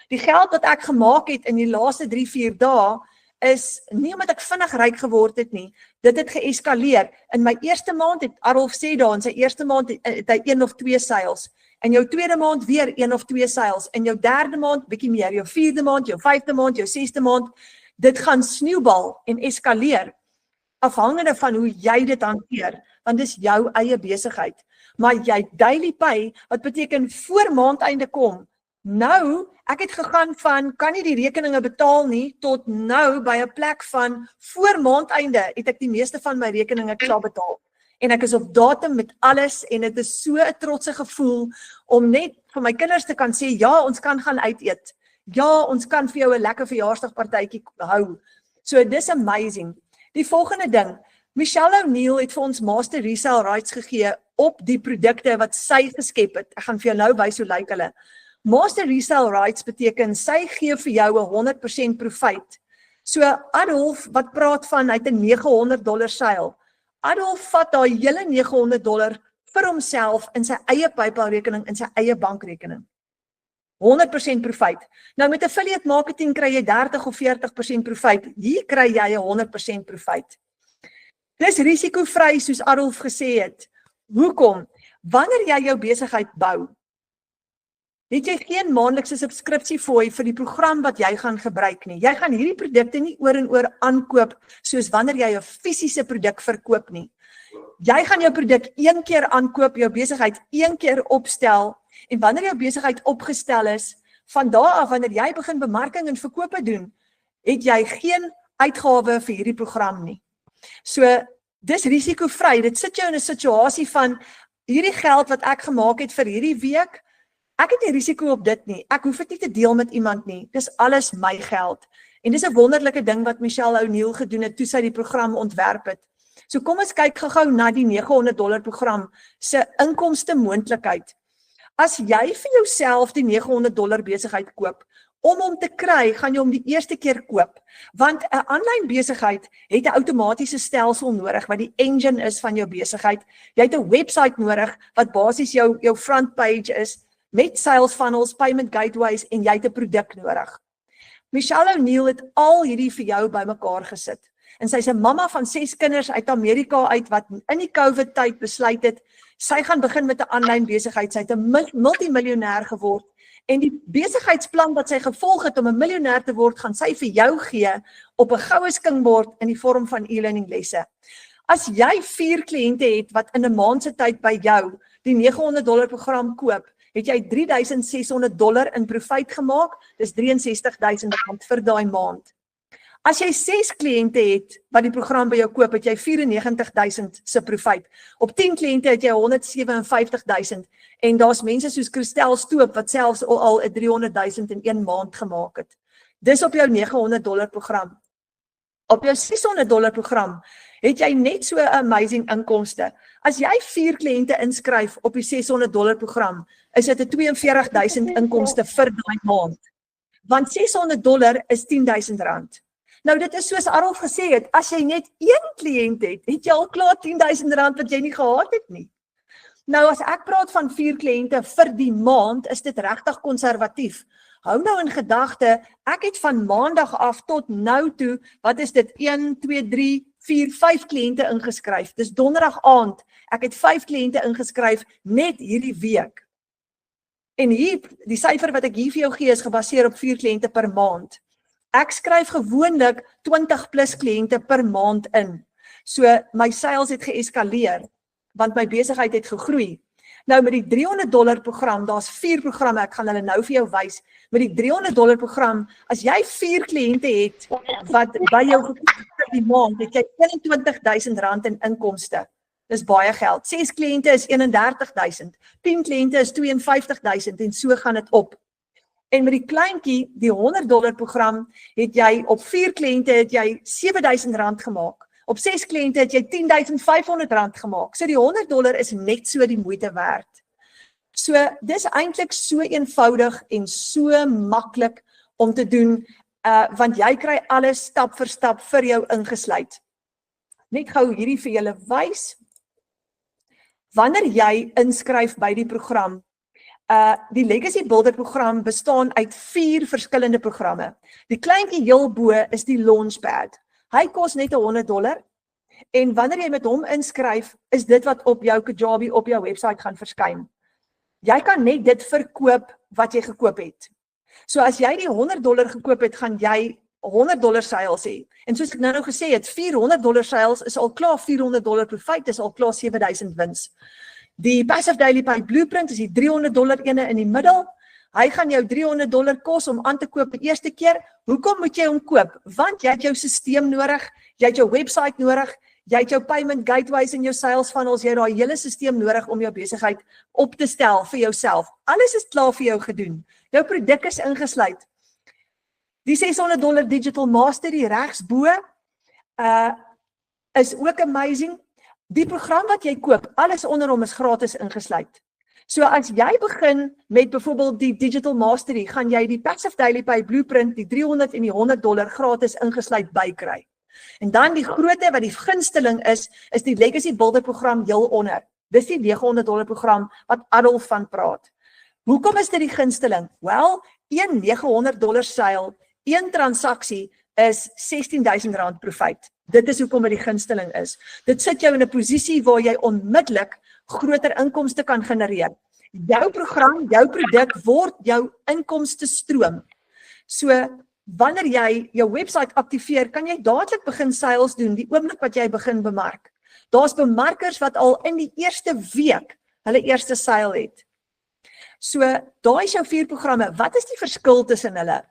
Die geld wat ek gemaak het in die laaste 3-4 dae is nie omdat ek vinnig ryk geword het nie. Dit het geeskaleer. In my eerste maand het Adolf sê daar, in sy eerste maand het hy 1 of 2 seils. In jou tweede maand weer 1 of 2 seils. In jou derde maand bietjie meer. Jou 4de maand, jou 5de maand, jou 6de maand. Dit gaan sneeubal en eskaleer, afhangende van hoe jy dit hanteer, want dis jou eie besigheid. Maar jy daily pay, wat beteken voor maandeinde kom. Nou, ek het gegaan van, kan nie die rekeninge betaal nie, tot nou by 'n plek van, voor maandeinde het ek die meeste van my rekeninge klaar betaal. En ek is op datum met alles, en dit is so 'n trotse gevoel, om net vir my kinders te kan sê, ja, ons kan gaan uit eet. Ja, ons kan vir jou 'n lekker verjaarsdagpartytjie hou. So dis amazing. Die volgende ding, Michelle O'Neil het vir ons master resale rights gegee op die produkte wat sy geskep het. Ek gaan vir jou nou wys hoe lyk hulle. Master resale rights beteken sy gee vir jou 'n 100% profijt. So Adolf wat praat van hy het 'n $900 seil. Adolf vat daai hele $900 vir homself in sy eie PayPal rekening, in sy eie bankrekening. 100% profijt. Nou met affiliate marketing kry jy 30 of 40% profijt. Hier kry jy 'n 100% profijt. Dis risikovry soos Adolf gesê het. Hoekom? Wanneer jy jou besigheid bou, het jy geen maandelikse subskripsiefooi vir die program wat jy gaan gebruik nie. Jy gaan hierdie produkte nie oor en oor aankoop soos wanneer jy 'n fisiese produk verkoop nie. Jy gaan jou produk een keer aankoop, jou besigheid een keer opstel en wanneer jou besigheid opgestel is, van daar af wanneer jy begin bemarking en verkope doen, het jy geen uitgawe vir hierdie program nie. So, dis risikovry. Dit sit jou in 'n situasie van hierdie geld wat ek gemaak het vir hierdie week, ek het nie risiko op dit nie. Ek hoef dit nie te deel met iemand nie. Dis alles my geld. En dis 'n wonderlike ding wat Michelle O'Neil gedoen het toe sy die program ontwerp het. So kom ons kyk gou-gou na die $900 program se inkomste moontlikheid. As jy vir jouself die $900 besigheid koop, om hom te kry, gaan jy hom die eerste keer koop. Want 'n aanlyn besigheid het 'n outomatiese stelsel nodig wat die engine is van jou besigheid. Jy het 'n website nodig wat basies jou front page is met sales funnels, payment gateways en jy het 'n produk nodig. Michelle O'Neil het al hierdie vir jou bymekaar gesit. En sy's 'n mamma van 6 kinders uit Amerika uit wat in die COVID tyd besluit het, sy gaan begin met 'n aanlyn besigheid. Sy het 'n multimiljonêr geword en die besigheidsplan wat sy gevolg het om 'n miljonêr te word, gaan sy vir jou gee op 'n goue skingbord in die vorm van e-learning lesse. As jy 4 kliënte het wat in 'n maand se tyd by jou die $900 program koop, het jy $3,600 in profijt gemaak, dis R63,000 vir daai maand. As jy 6 kliënte het wat die program by jou koop, het jy $94,000 se profijt. Op 10 kliënte het jy $157,000 en daar's mense soos Christel Stoop wat selfs al $300,000 in 1 maand gemaak het. Dis op jou $900 program. Op jou $600 program het jy net so 'n amazing inkomste. As jy 4 kliënte inskryf op die $600 program, is dit 'n $42,000 inkomste vir daai maand. Want $600 is R10,000. Nou dit is soos Adolf gesê het, as jy net 1 kliënt het, het jy al klaar R10,000 wat jy nie gehad het nie. Nou as ek praat van 4 kliënte vir die maand, is dit regtig konservatief. Hou nou in gedagte, ek het van maandag af tot nou toe, wat is dit, 1, 2, 3, 4, 5 kliënte ingeskryf. Dis donderdag aand, ek het 5 kliënte ingeskryf net hierdie week. En hier, die syfer wat ek hier vir jou gee is gebaseer op 4 kliënte per maand. Ek skryf gewoonlik 20 plus kliënte per maand in. So my sales het geeskaleer, want my besigheid het gegroei. Nou met die $300 program, daar's 4 programme, ek gaan hulle nou vir jou wys. Met die $300 program, as jy 4 kliënte het wat by jou gekoop het die maand, het jy R21,000 in inkomste. Dis baie geld. 6 kliënte is R31,000, 10 kliënte is R52,000 en so gaan dit op. En met die kleintjie, die $100 program, het jy op 4 kliënte het jy R7,000 gemaak. Op 6 kliënte het jy R10,500 gemaak. So die $100 is net so die moeite werd. So dis eintlik so eenvoudig en so maklik om te doen, want jy kry alles stap vir stap vir jou ingesluit. Net gou hierdie vir julle wys. Wanneer jy inskryf by die program, die Legacy Builder program bestaan uit 4 verskillende programme. Die kleintjie heel bo is die Launchpad. Hy kos net $100 en wanneer jy met hom inskryf, is dit wat op jou Kajabi op jou website gaan verskyn. Jy kan net dit verkoop wat jy gekoop het. So as jy die $100 gekoop het, gaan jy $100 sales hê. En soos ek nou gesê het, $400 sales is al klaar $400 profijt, is al klaar 7,000 wins. Die Passive Daily Pay Blueprint is die $300 ene in die middel. Hy gaan jou $300 kos om aan te koop die eerste keer. Hoekom moet jy hom koop? Want jy het jou stelsel nodig, jy het jou website nodig, jy het jou payment gateways en jou sales funnels, jy het daai hele stelsel nodig om jou besigheid op te stel vir jouself. Alles is klaar vir jou gedoen. Jou produk is ingesluit. Die $600 Digital Mastery regs bo, is ook amazing. Die program wat jy koop, alles onder hom is gratis ingesluit. So as jy begin met byvoorbeeld die Digital Mastery, gaan jy die Passive Daily Pay Blueprint, die $300 en die $100 gratis ingesluit bykry. En dan die grootte wat die gunsteling is die Legacy Builder program heel onder. Dis die $900 program wat Adolf van praat. Hoekom is dit die gunsteling? Wel, een $900 seil, een transaksie is R16,000 profijt. Dit is hoekom dit die gunsteling is. Dit sit jou in 'n posisie waar jy onmiddellik groter inkomste kan genereer. Jou program, jou produk word jou inkomste stroom. So, wanneer jy jou website aktiveer, kan jy dadelik begin sales doen, die oomblik wat jy begin bemark. Daar's bemarkers wat al in die eerste week hulle eerste sale het. So, daai is jou 4 programme. Wat is die verskil tussen hulle?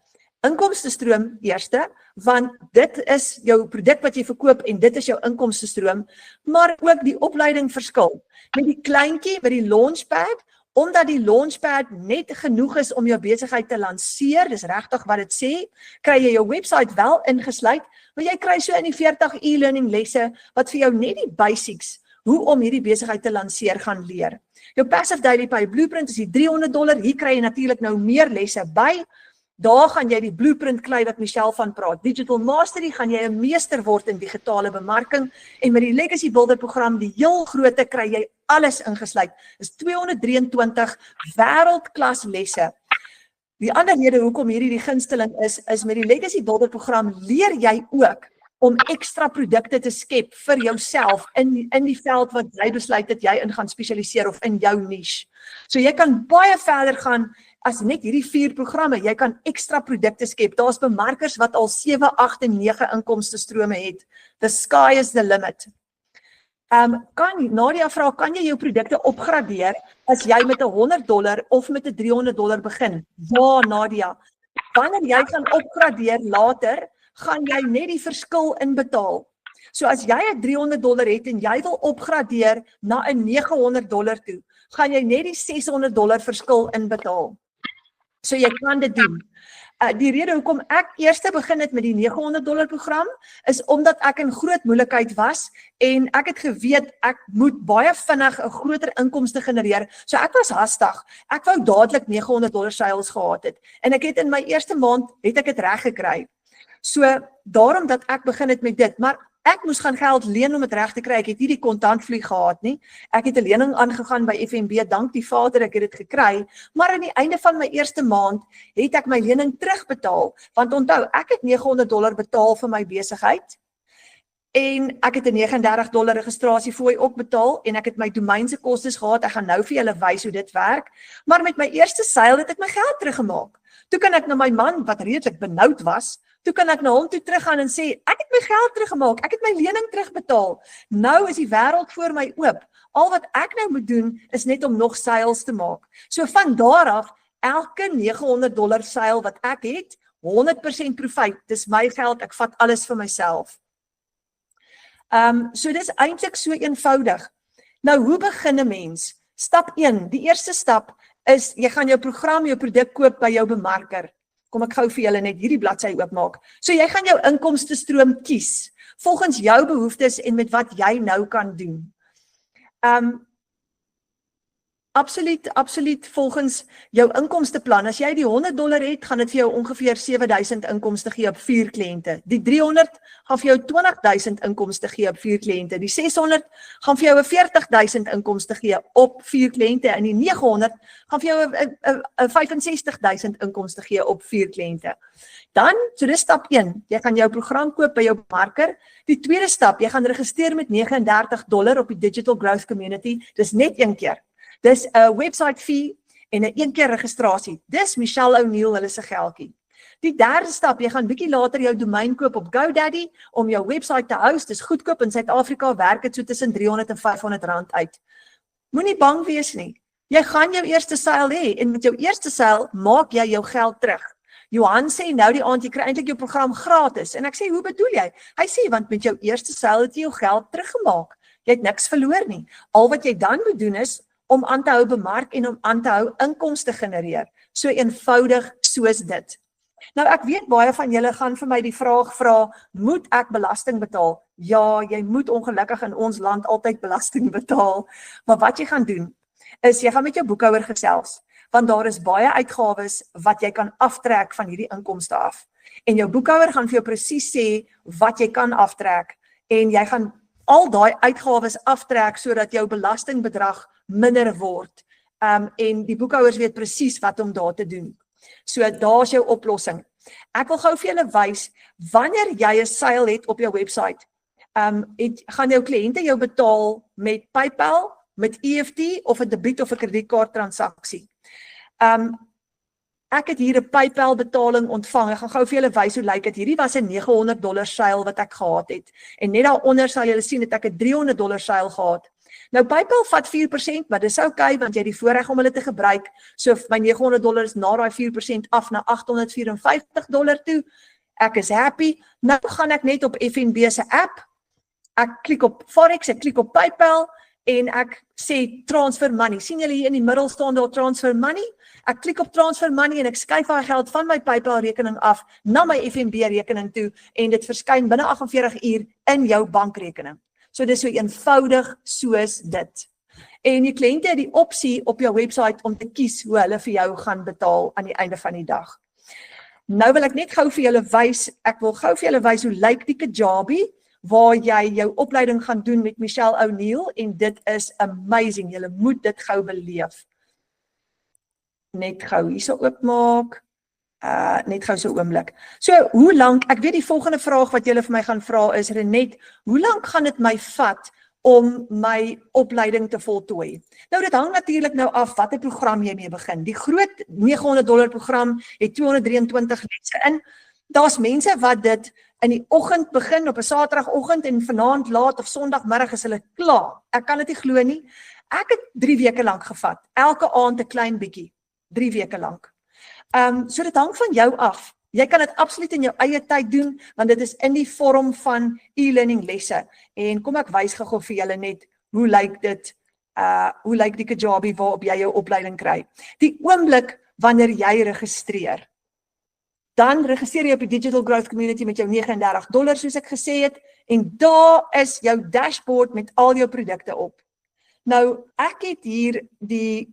Inkomstestroom eerste, want dit is jou produk wat jy verkoop en dit is jou inkomstestroom, maar ook die opleiding verskil. Met die kleintjie, met die launchpad, omdat die launchpad net genoeg is om jou besigheid te lanseer, dis regtig wat dit sê, kry jy jou website wel ingesluit, maar jy kry so in die 40 e-learning lesse wat vir jou net die basics, hoe om hierdie besigheid te lanseer gaan leer. Jou Passive Daily Pay Blueprint is die $300, hier kry jy natuurlik nou meer lesse by. Daar gaan jy die blueprint kry wat Michelle van praat. Digital Mastery gaan jy 'n meester word in digitale bemarking en met die Legacy Builder program, die heel grootte, kry jy alles ingesluit. Dis 223 wêreldklas lesse. Die ander rede hoekom hierdie die gunsteling is met die Legacy Builder program leer jy ook om ekstra produkte te skep vir jouself in die veld wat jy besluit dat jy in gaan spesialiseer of in jou niche. So jy kan baie verder gaan as net hierdie 4 programme, jy kan ekstra produkte skep. Daar's bemarkers wat al 7, 8 en 9 inkomstestrome het. The sky is the limit. Nadia vra, kan jy jou produkte opgradeer as jy met $100 of met $300 begin? Ja, Nadia. Wanneer jy gaan opgradeer later, gaan jy net die verskil inbetaal. So as jy $300 het en jy wil opgradeer na $900 toe, gaan jy net die $600 verskil inbetaal. So jy kan dit doen. Die rede hoekom ek eers begin het met die $900 program, is omdat ek in groot moeilikheid was en ek het geweet ek moet baie vinnig 'n groter inkomste genereer. So ek was haastig. Ek wou dadelik $900 sales gehad het en ek het in my eerste maand het ek dit reg gekry. So daarom dat ek begin het met dit, maar ek moes gaan geld leen om dit reg te kry. Ek het nie die kontantvloei gehad nie. Ek het 'n lening aangegaan by FNB, dank die Vader ek het dit gekry, maar aan die einde van my eerste maand het ek my lening terugbetaal, want onthou, ek het $900 betaal vir my besigheid en ek het 'n $39 registrasiefooi ook betaal en ek het my domein se kostes gehad. Ek gaan nou vir julle wys hoe dit werk, maar met my eerste sale het ek my geld teruggemaak. Toe kan ek na my man wat redelik benoud was, toe kan ek na hom toe teruggaan en sê, ek het my geld teruggemaak, ek het my lening terugbetaal. Nou is die wêreld voor my oop. Al wat ek nou moet doen, is net om nog sales te maak. So van daar af, elke $900 sale wat ek het, 100% profijt, dis my geld, ek vat alles vir myself. So dis eintlik so eenvoudig. Nou, hoe begin 'n mens? Stap 1, die eerste stap is, jy gaan jou program, jou produk koop by jou bemarker. Kom ek gou vir julle net hierdie bladsy oopmaak. So jy gaan jou inkomstestroom kies, volgens jou behoeftes en met wat jy nou kan doen. Absoluut volgens jou inkomsteplan. As jy die $100 het, gaan dit vir jou ongeveer 7,000 inkomste gee op 4 kliënte. Die 300 gaan vir jou 20,000 inkomste gee op 4 kliënte. Die 600 gaan vir jou 'n 40,000 inkomste gee op 4 kliënte en die 900 gaan vir jou 'n 65,000 inkomste gee op 4 kliënte. Dan, so dis stap 1, jy gaan jou program koop by jou bemarker. Die tweede stap, jy gaan registreer met $39 op die Digital Growth Community. Dis net een keer. Dis 'n website fee en 'n een keer registrasie. Dis Michelle O'Neil hulle se geldjie. Die derde stap, jy gaan bietjie later jou domein koop op GoDaddy om jou website te host. Dis goedkoop in Suid-Afrika, werk dit so tussen R300 en R500 uit. Moenie bang wees nie. Jy gaan jou eerste sale hê en met jou eerste sale maak jy jou geld terug. Johan sê nou die aand, jy kry eintlik jou program gratis. En ek sê, hoe bedoel jy? Hy sê, want met jou eerste sale het jy jou geld teruggemaak. Jy het niks verloor nie. Al wat jy dan moet doen is om aan te hou bemark en om aan te hou inkomste genereer. So eenvoudig soos dit. Nou ek weet baie van julle gaan vir my die vraag vra, moet ek belasting betaal? Ja, jy moet ongelukkig in ons land altyd belasting betaal, maar wat jy gaan doen, is jy gaan met jou boekhouer gesels, want daar is baie uitgawes wat jy kan aftrek van hierdie inkomste af. En jou boekhouer gaan vir jou presies sê wat jy kan aftrek, en jy gaan al daai uitgawes aftrek sodat jou belastingbedrag minder word. En die boekhouers weet presies wat om daar te doen. So daar's jou oplossing. Ek wil gou vir julle wys, wanneer jy 'n seil het op jou website, gaan jou kliënte jou betaal met PayPal, met EFT of 'n debiet of 'n kredietkaart transaksie. Ek het hier 'n PayPal betaling ontvang. Ek gaan gou vir julle wys hoe lyk dit. Hierdie was 'n $900 seil wat ek gehad het. En net daaronder sal julle sien dat ek 'n $300 seil gehad. Nou PayPal vat 4%, maar dis okay want jy het die voorreg om hulle te gebruik. So my $900 na daai 4% af na $854 toe. Ek is happy. Nou gaan ek net op FNB se app. Ek klik op Forex, ek klik op PayPal en ek sê transfer money. Sien julle hier in die middel staan daar transfer money? Ek klik op transfer money en ek skuif daai geld van my PayPal rekening af na my FNB rekening toe en dit verskyn binne 48 uur in jou bankrekening. So dis so eenvoudig soos dit. En die kliënte het die opsie op jou website om te kies hoe hulle vir jou gaan betaal aan die einde van die dag. Nou wil ek net gou vir julle wys, ek wil gou vir julle wys hoe lyk die Kajabi, waar jy jou opleiding gaan doen met Michelle O'Neil en dit is amazing. Julle moet dit gou beleef. Net gou hierso oopmaak. Net gou so 'n oomblik. So, hoe lank, ek weet die volgende vraag wat julle vir my gaan vra is, Renet, hoe lank gaan dit my vat om my opleiding te voltooi? Nou, dit hang natuurlik nou af watter program jy mee begin. Die groot $900 program het 223 lesse in. Daar's mense wat dit in die oggend begin, op 'n Saterdagoggend en vanaand laat of Sondagmiddag is hulle klaar. Ek kan dit nie glo nie. Ek het 3 weke lank gevat. Elke aand 'n klein bietjie. 3 weke lank. So dit hang van jou af. Jy kan dit absoluut in jou eie tyd doen, want dit is in die vorm van e-learning lesse. En kom ek wys gou vir julle net, hoe lyk dit, hoe lyk die Kajabi waarop jy jou opleiding kry. Die oomblik wanneer jy registreer, dan registreer jy op die Digital Growth Community met jou $39 soos ek gesê het, en daar is jou dashboard met al jou produkte op. Nou, ek het hier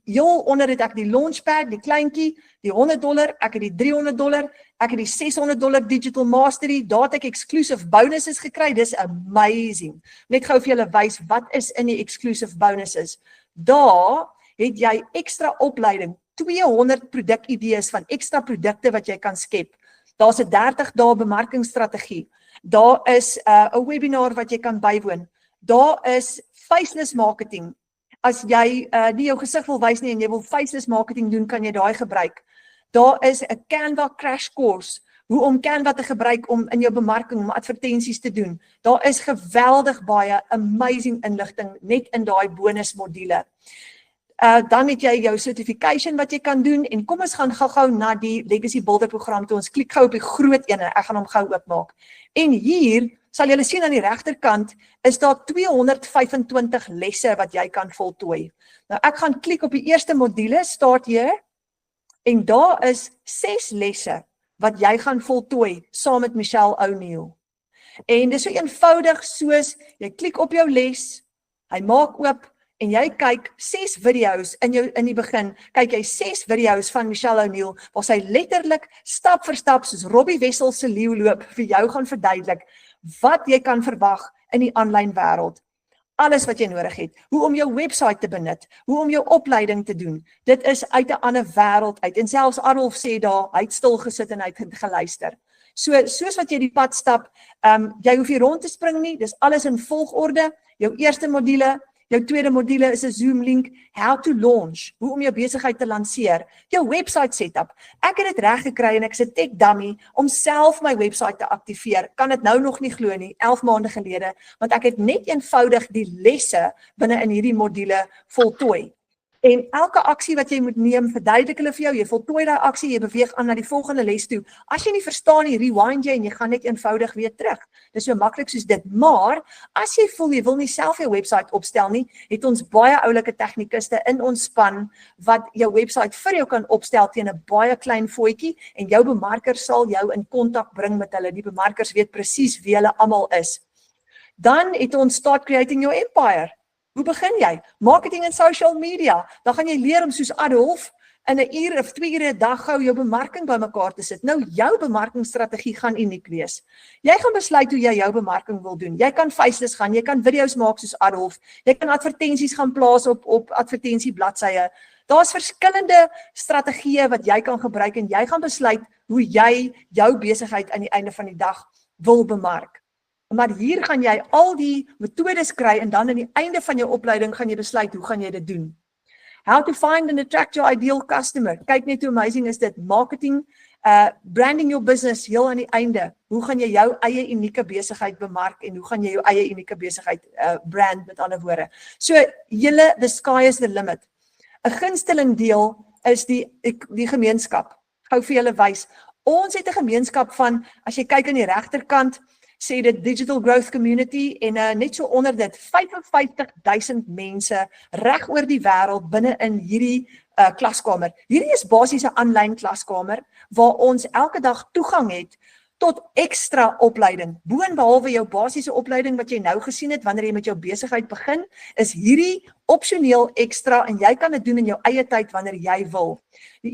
heel onder het ek die Launchpad, die kleintjie, die $100, ek het die $300, ek het die $600 Digital Mastery, daar het ek exclusive bonuses gekry, dis amazing. Net gou vir julle wys, wat is in die exclusive bonuses? Daar het jy extra opleiding, 200 produkidees van extra produkte wat jy kan skep. Daar's 'n 30 dae bemarkingsstrategie. Daar is 'n webinar wat jy kan bywoon. Daar is faceless marketing. As jy nie jou gesig wil wys nie en jy wil faceless marketing doen, kan jy daai gebruik. Daar is 'n Canva crash course, hoe om Canva te gebruik om in jou bemarking, om advertensies te doen. Daar is geweldig baie amazing inligting net in daai bonusmodule. Dan het jy jou certification wat jy kan doen, en kom ons gaan gou na die Legacy Builder program toe. Ons klik gou op die groot ene, ek gaan hom gou oopmaak. En hier sal julle sien aan die regterkant is daar 225 lesse wat jy kan voltooi. Nou ek gaan klik op die eerste module, start here, en daar is 6 lesse wat jy gaan voltooi saam met Michelle O'Neil. En dis so eenvoudig soos jy klik op jou les, hy maak oop en jy kyk 6 video's in die begin, kyk jy 6 video's van Michelle O'Neil waar sy letterlik stap vir stap soos Robbie Wessels se leeuloop vir jou gaan verduidelik wat jy kan verwag in die aanlyn wêreld. Alles wat jy nodig het, hoe om jou website te benut, hoe om jou opleiding te doen. Dit is uit 'n ander wêreld uit. En selfs Adolf sê daar, hy het stil gesit en hy het geluister. Soos wat jy die pad stap, jy hoef nie rond te spring nie, dis alles in volgorde. Jou eerste module, jou tweede module is 'n Zoom link, how to launch, hoe om jou besigheid te lanseer, jou website setup. Ek het dit reg gekry en ek is 'n tech dummy om self my website te aktiveer. Kan dit nou nog nie glo nie, 11 maande gelede, want ek het net eenvoudig die lesse binne in hierdie module voltooi. En elke aksie wat jy moet neem, verduidelik hulle vir jou, jy voltooi daai aksie, jy beweeg aan na die volgende les toe. As jy nie verstaan nie, rewind jy en jy gaan net eenvoudig weer terug. Dis so maklik soos dit. Maar as jy voel jy wil nie self jou webwerf opstel nie, het ons baie oulike tegnikuste in ons span wat jou webwerf vir jou kan opstel teen 'n baie klein voetjie en jou bemarker sal jou in kontak bring met hulle. Die bemarkers weet presies wie hulle almal is. Dan het ons Start Creating Your Empire. Hoe begin jy? Marketing en social media. Dan gaan jy leer om soos Adolf in 'n uur of 2 ure 'n dag gou jou bemarking bymekaar te sit. Nou jou bemarkingsstrategie gaan uniek wees. Jy gaan besluit hoe jy jou bemarking wil doen. Jy kan faceless gaan, jy kan video's maak soos Adolf. Jy kan advertensies gaan plaas op advertensiebladsye. Daar's verskillende strategieë wat jy kan gebruik en jy gaan besluit hoe jy jou besigheid aan die einde van die dag wil bemark. Maar hier gaan jy al die metodes kry en dan aan die einde van jou opleiding gaan jy besluit hoe gaan jy dit doen. How to find and attract your ideal customer. Kyk net hoe amazing is dit. Marketing, branding your business heel aan die einde. Hoe gaan jy jou eie unieke besigheid bemark en hoe gaan jy jou eie unieke besigheid brand met ander woorde. So the sky is the limit. 'n Gunsteling deel is die gemeenskap. Gou vir julle wys. Ons het 'n gemeenskap van, as jy kyk aan die regterkant, sê dit Digital Growth Community en net so onder dit 55,000 mense reg oor die wêreld binne in hierdie klaskamer. Hierdie is basies 'n aanlyn klaskamer waar ons elke dag toegang het tot ekstra opleiding. Boonbehalwe jou basiese opleiding wat jy nou gesien het wanneer jy met jou besigheid begin, is hierdie opsioneel ekstra en jy kan dit doen in jou eie tyd wanneer jy wil. Die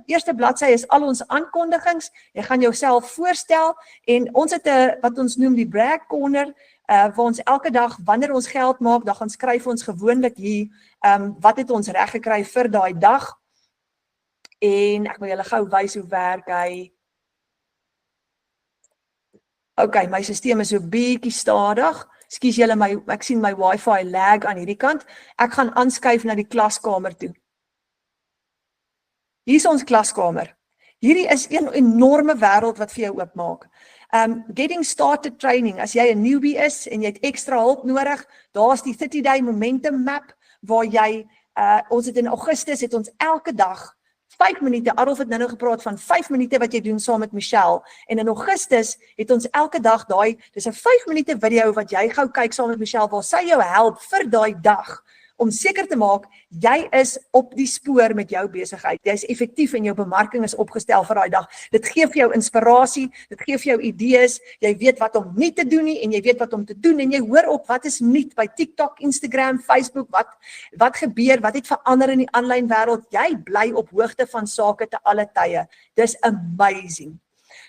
eerste bladsy is al ons aankondigings. Jy gaan jouself voorstel en ons het wat ons noem die brag corner, waar ons elke dag wanneer ons geld maak, dan gaan skryf ons gewoonlik hier wat het ons reg gekry vir daai dag. En ek wil julle gou wys hoe werk hy. Okay, my stelsel is so bietjie stadig. Ekskuus julle, ek sien my wifi lag aan hierdie kant. Ek gaan aanskuif na die klaskamer toe. Hier is ons klaskamer. Hierdie is 'n enorme wêreld wat vir jou oopmaak. Getting started training, as jy 'n newbie is en jy het ekstra hulp nodig, daar's die 30-day momentum map waar jy ons het in Augustus het ons elke dag 5 minute, Adolf het nou gepraat van 5 minute wat jy doen saam met Michelle, en in Augustus het ons elke dag dis 'n 5 minute video wat jy gou kyk saam met Michelle, waar sy jou help vir daai dag, om seker te maak, jy is op die spoor met jou besigheid, jy is effektief en jou bemarking is opgestel vir daai dag, dit gee vir jou inspirasie, dit gee vir jou idees, jy weet wat om nie te doen nie, en jy weet wat om te doen, en jy hoor op wat is nuut by TikTok, Instagram, Facebook, wat gebeur, wat het verander in die aanlyn wêreld, jy bly op hoogte van sake te alle tye, dis amazing.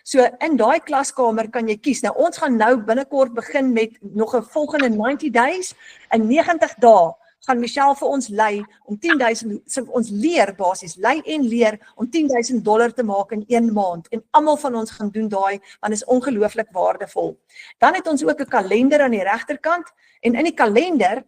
So in daai klaskamer kan jy kies, nou ons gaan nou binnekort begin met nog 'n volgende 90 days, in 90 dae, gaan Michelle vir ons lei om 10,000, ons leer basies, lei en leer om $10,000 te maak in 1 maand. En almal van ons gaan doen daai, want is ongelooflik waardevol. Dan het ons ook 'n kalender aan die regterkant, en in die kalender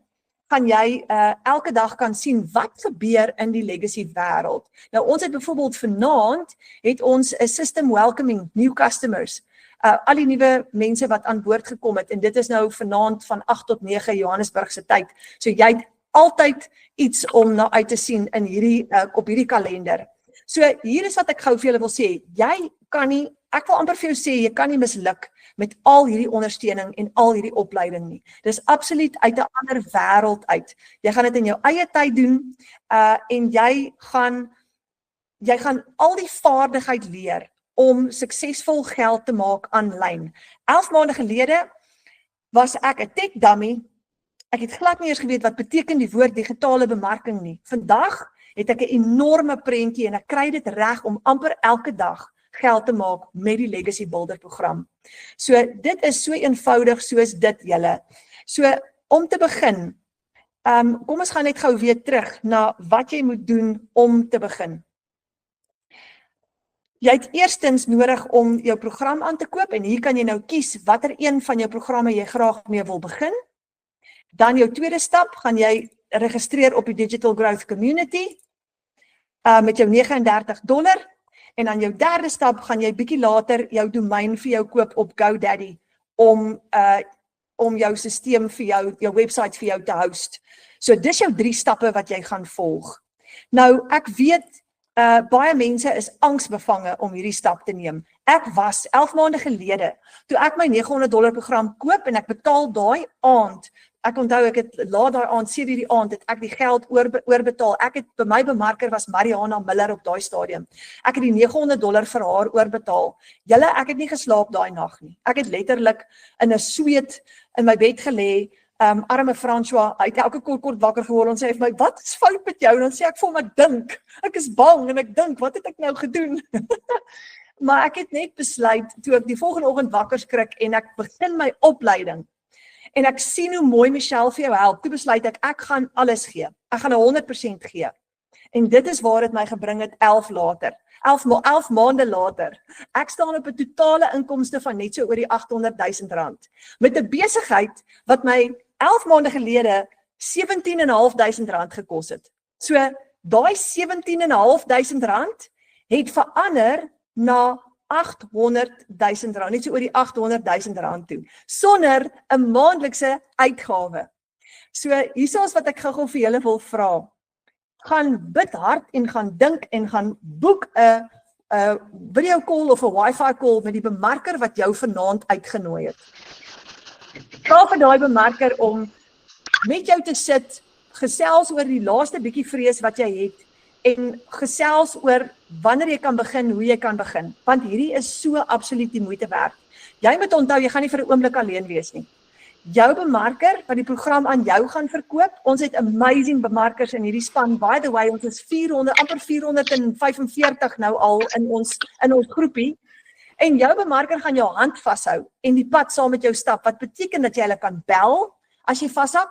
gaan jy elke dag kan sien wat gebeur in die legacy wêreld. Nou ons het byvoorbeeld vanaand, het ons 'n system welcoming new customers. Al die nuwe mense wat aan boord gekom het, en dit is nou vanaand van 8 tot 9 Johannesburg se tyd. So jy het altyd iets om na uit te sien in op hierdie kalender. So hier is wat ek gou vir julle wil sê, jy kan nie, ek wil amper vir jou sê, jy kan nie misluk met al hierdie ondersteuning en al hierdie opleiding nie. Dis absoluut uit 'n ander wêreld uit. Jy gaan dit in jou eie tyd doen, en jy gaan al die vaardigheid leer om suksesvol geld te maak aanlyn. 11 maande gelede was ek 'n tech dummy. Ek het glad nie eers geweet wat beteken die woord digitale bemarking nie. Vandag het ek 'n enorme prentjie en ek kry dit reg om amper elke dag geld te maak met die Legacy Builder program. So dit is so eenvoudig soos dit julle. So om te begin, kom ons gaan net gou weer terug na wat jy moet doen om te begin. Jy het eerstens nodig om jou program aan te koop, en hier kan jy nou kies watter een van jou programme jy graag mee wil begin. Dan jou tweede stap, gaan jy registreer op die Digital Growth Community met jou $39, en dan jou derde stap gaan jy bietjie later jou domein vir jou koop op GoDaddy om jou stelsel vir jou website vir jou te host. So dis jou 3 stappe wat jy gaan volg. Nou, ek weet, baie mense is angsbevange om hierdie stap te neem. Ek was 11 maande gelede, toe ek my $900 program koop en ek betaal daai aand, ek onthou ek het laat daai aand, 7 die aand, het ek die geld oorbetaal. Ek het, by my bemarker was Mariana Miller op daai stadium. Ek het die $900 vir haar oorbetaal. Julle, ek het nie geslaap daai nag nie. Ek het letterlik in 'n sweet in my bed gelê. Arme François, hy het elke kort wakker geword en sê vir my, wat is fout met jou? En dan sê ek vir hom, ek dink, ek is bang en ek dink, wat het ek nou gedoen? Maar ek het net besluit, toe ek die volgende oggend wakker skrik en ek begin my opleiding, en ek sien hoe mooi Michelle vir jou help, toe besluit ek gaan alles gee, ek gaan 100% gee, en dit is waar het my gebring het 11 maande later, ek staan op 'n totale inkomste van net so oor die R800,000, met 'n besigheid wat my 11 maande gelede R17,500 gekos het. So, daai R17,500 het verander na R800,000, net so oor die R800,000 toe, sonder 'n maandelikse uitgawe. So, hier is wat ek gou vir julle wil vra. Gaan bid hard en gaan dink en gaan boek 'n video call of 'n wifi call met die bemarker wat jou vanaand uitgenooi het. Vra vir daai bemarker om met jou te sit, gesels oor die laaste bietjie vrees wat jy het en gesels oor wanneer jy kan begin, hoe jy kan begin, want hierdie is so absoluut die moeite werd. Jy moet onthou, jy gaan nie vir 'n oomblik alleen wees nie. Jou bemarker wat die program aan jou gaan verkoop, ons het amazing bemarkers in hierdie span, by the way, ons is amper 445 nou al in ons groepie, en jou bemarker gaan jou hand vashou en die pad saam met jou stap, wat beteken dat jy hulle kan bel as jy vashak,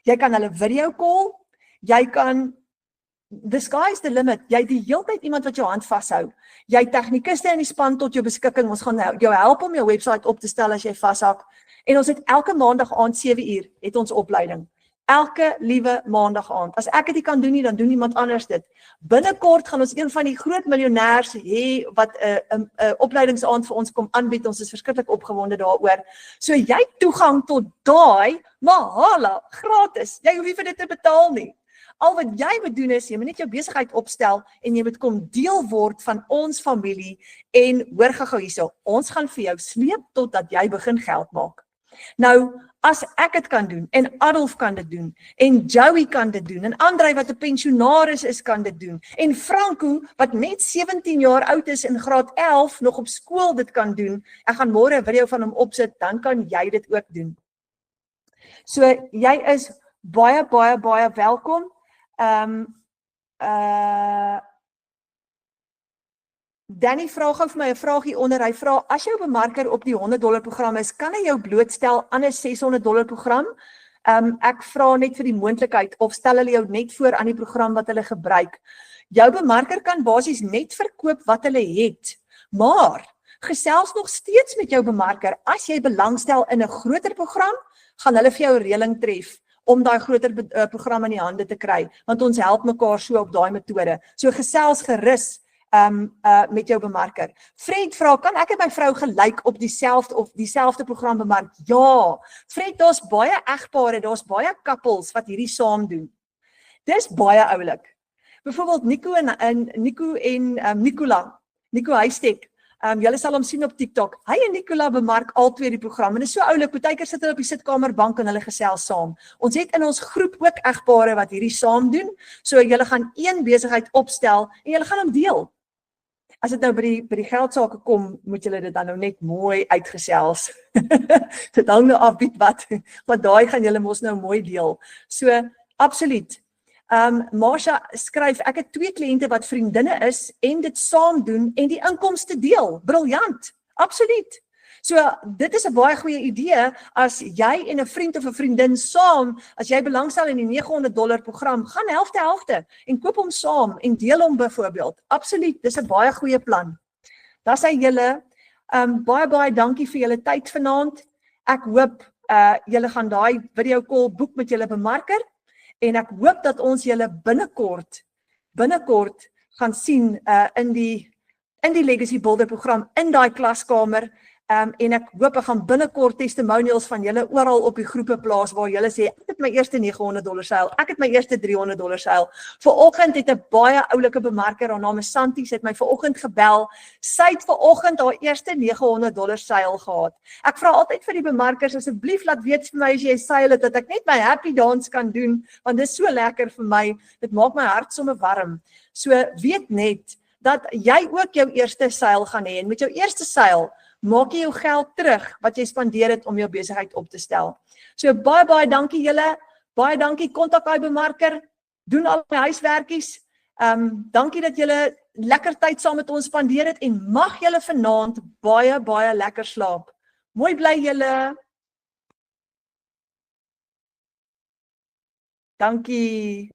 jy kan hulle video call, jy kan, the sky is the limit, jy het die hele tyd iemand wat jou hand vashou, jy het tegnikuste in die span tot jou beskikking, ons gaan jou help om jou website op te stel as jy vashak, en ons het elke maandag aand 7 uur, het ons opleiding. Elke liewe maandag aand. As ek dit nie kan doen nie, dan doen iemand anders dit. Binnekort gaan ons een van die groot miljonêers hê wat 'n opleidingsaand vir ons kom aanbied. Ons is verskriklik opgewonde daaroor. So jy het toegang tot daai, mahala, gratis. Jy hoef nie vir dit te betaal nie. Al wat jy moet doen is, jy moet net jou besigheid opstel en jy moet kom deel word van ons familie en hoor gou hierso, ons gaan vir jou sleep totdat jy begin geld maak. Nou, as ek dit kan doen, en Adolf kan dit doen, en Joey kan dit doen, en Andrei wat 'n pensionaris is kan dit doen, en Franco wat net 17 jaar oud is in graad 11 nog op skool dit kan doen, ek gaan môre 'n video van hom opsit, dan kan jy dit ook doen. So, jy is baie welkom. Danny vra gou vir my 'n vraag hier onder. Hy vra, as jou bemarker op die $100 program is, kan hy jou blootstel aan 'n $600 program? Ek vra net vir die moontlikheid, of stel hulle jou net voor aan die program wat hulle gebruik. Jou bemarker kan basies net verkoop wat hulle het, maar gesels nog steeds met jou bemarker. As jy belangstel in 'n groter program, gaan hulle vir jou 'n reëling tref om daai groter program in die hande te kry, want ons help mekaar so op daai metode. So gesels gerus met jou bemarker. Fred vra, kan ek en my vrou gelyk op dieselfde program bemark? Ja, Fred, daar's baie egpare, daar's baie couples wat hierdie saam doen. Dis baie oulik. Byvoorbeeld Nico en Nico Huystek. Julle sal hom sien op TikTok. Hy en Nicola bemark al twee die program. En dit is so oulik, partykeer sit hulle op die sitkamerbank en hulle gesels saam. Ons het in ons groep ook egpare wat hierdie saam doen. So julle gaan een besigheid opstel en julle gaan hom deel. As dit nou by die geldsake kom, moet julle dit dan nou net mooi uitgesels. Dit hang nou af wat daai gaan julle mos nou mooi deel. So, absoluut. Marsha skryf, ek het 2 kliënte wat vriendinne is en dit saam doen en die inkomste deel. Briljant, absoluut. So, dit is 'n baie goeie idee, as jy en 'n vriend of 'n vriendin saam, as jy belangstel in die $900 program, gaan helfte en koop hom saam en deel hom byvoorbeeld. Absoluut, dis 'n baie goeie plan. Dan sê julle, baie dankie vir julle tyd vanaand. Ek hoop, julle gaan daai video call boek met julle bemarker, en ek hoop dat ons julle binnekort gaan sien in die Legacy Builder program, in daai klaskamer. En ek hoop ek gaan binnekort testimonials van julle oral op die groepe plaas waar julle sê, ek het my eerste $900 seil, ek het my eerste $300 seil. Vanoggend het 'n baie oulike bemarker, haar naam is Santi, sy het my vanoggend gebel. Sy het vanoggend haar eerste $900 seil gehad. Ek vra altyd vir die bemarkers, asseblief laat weet vir my as jy seil het, dat ek net my happy dance kan doen, want dit is so lekker vir my, dit maak my hart sommer warm. So weet net, dat jy ook jou eerste seil gaan hê, en met jou eerste seil, maak jy jou geld terug wat jy spandeer het om jou besigheid op te stel. So baie dankie julle, baie dankie, kontak daai bemarker, doen al my huiswerkies. Dankie dat julle lekker tyd saam met ons spandeer het en mag julle vanaand baie lekker slaap. Mooi bly julle. Dankie.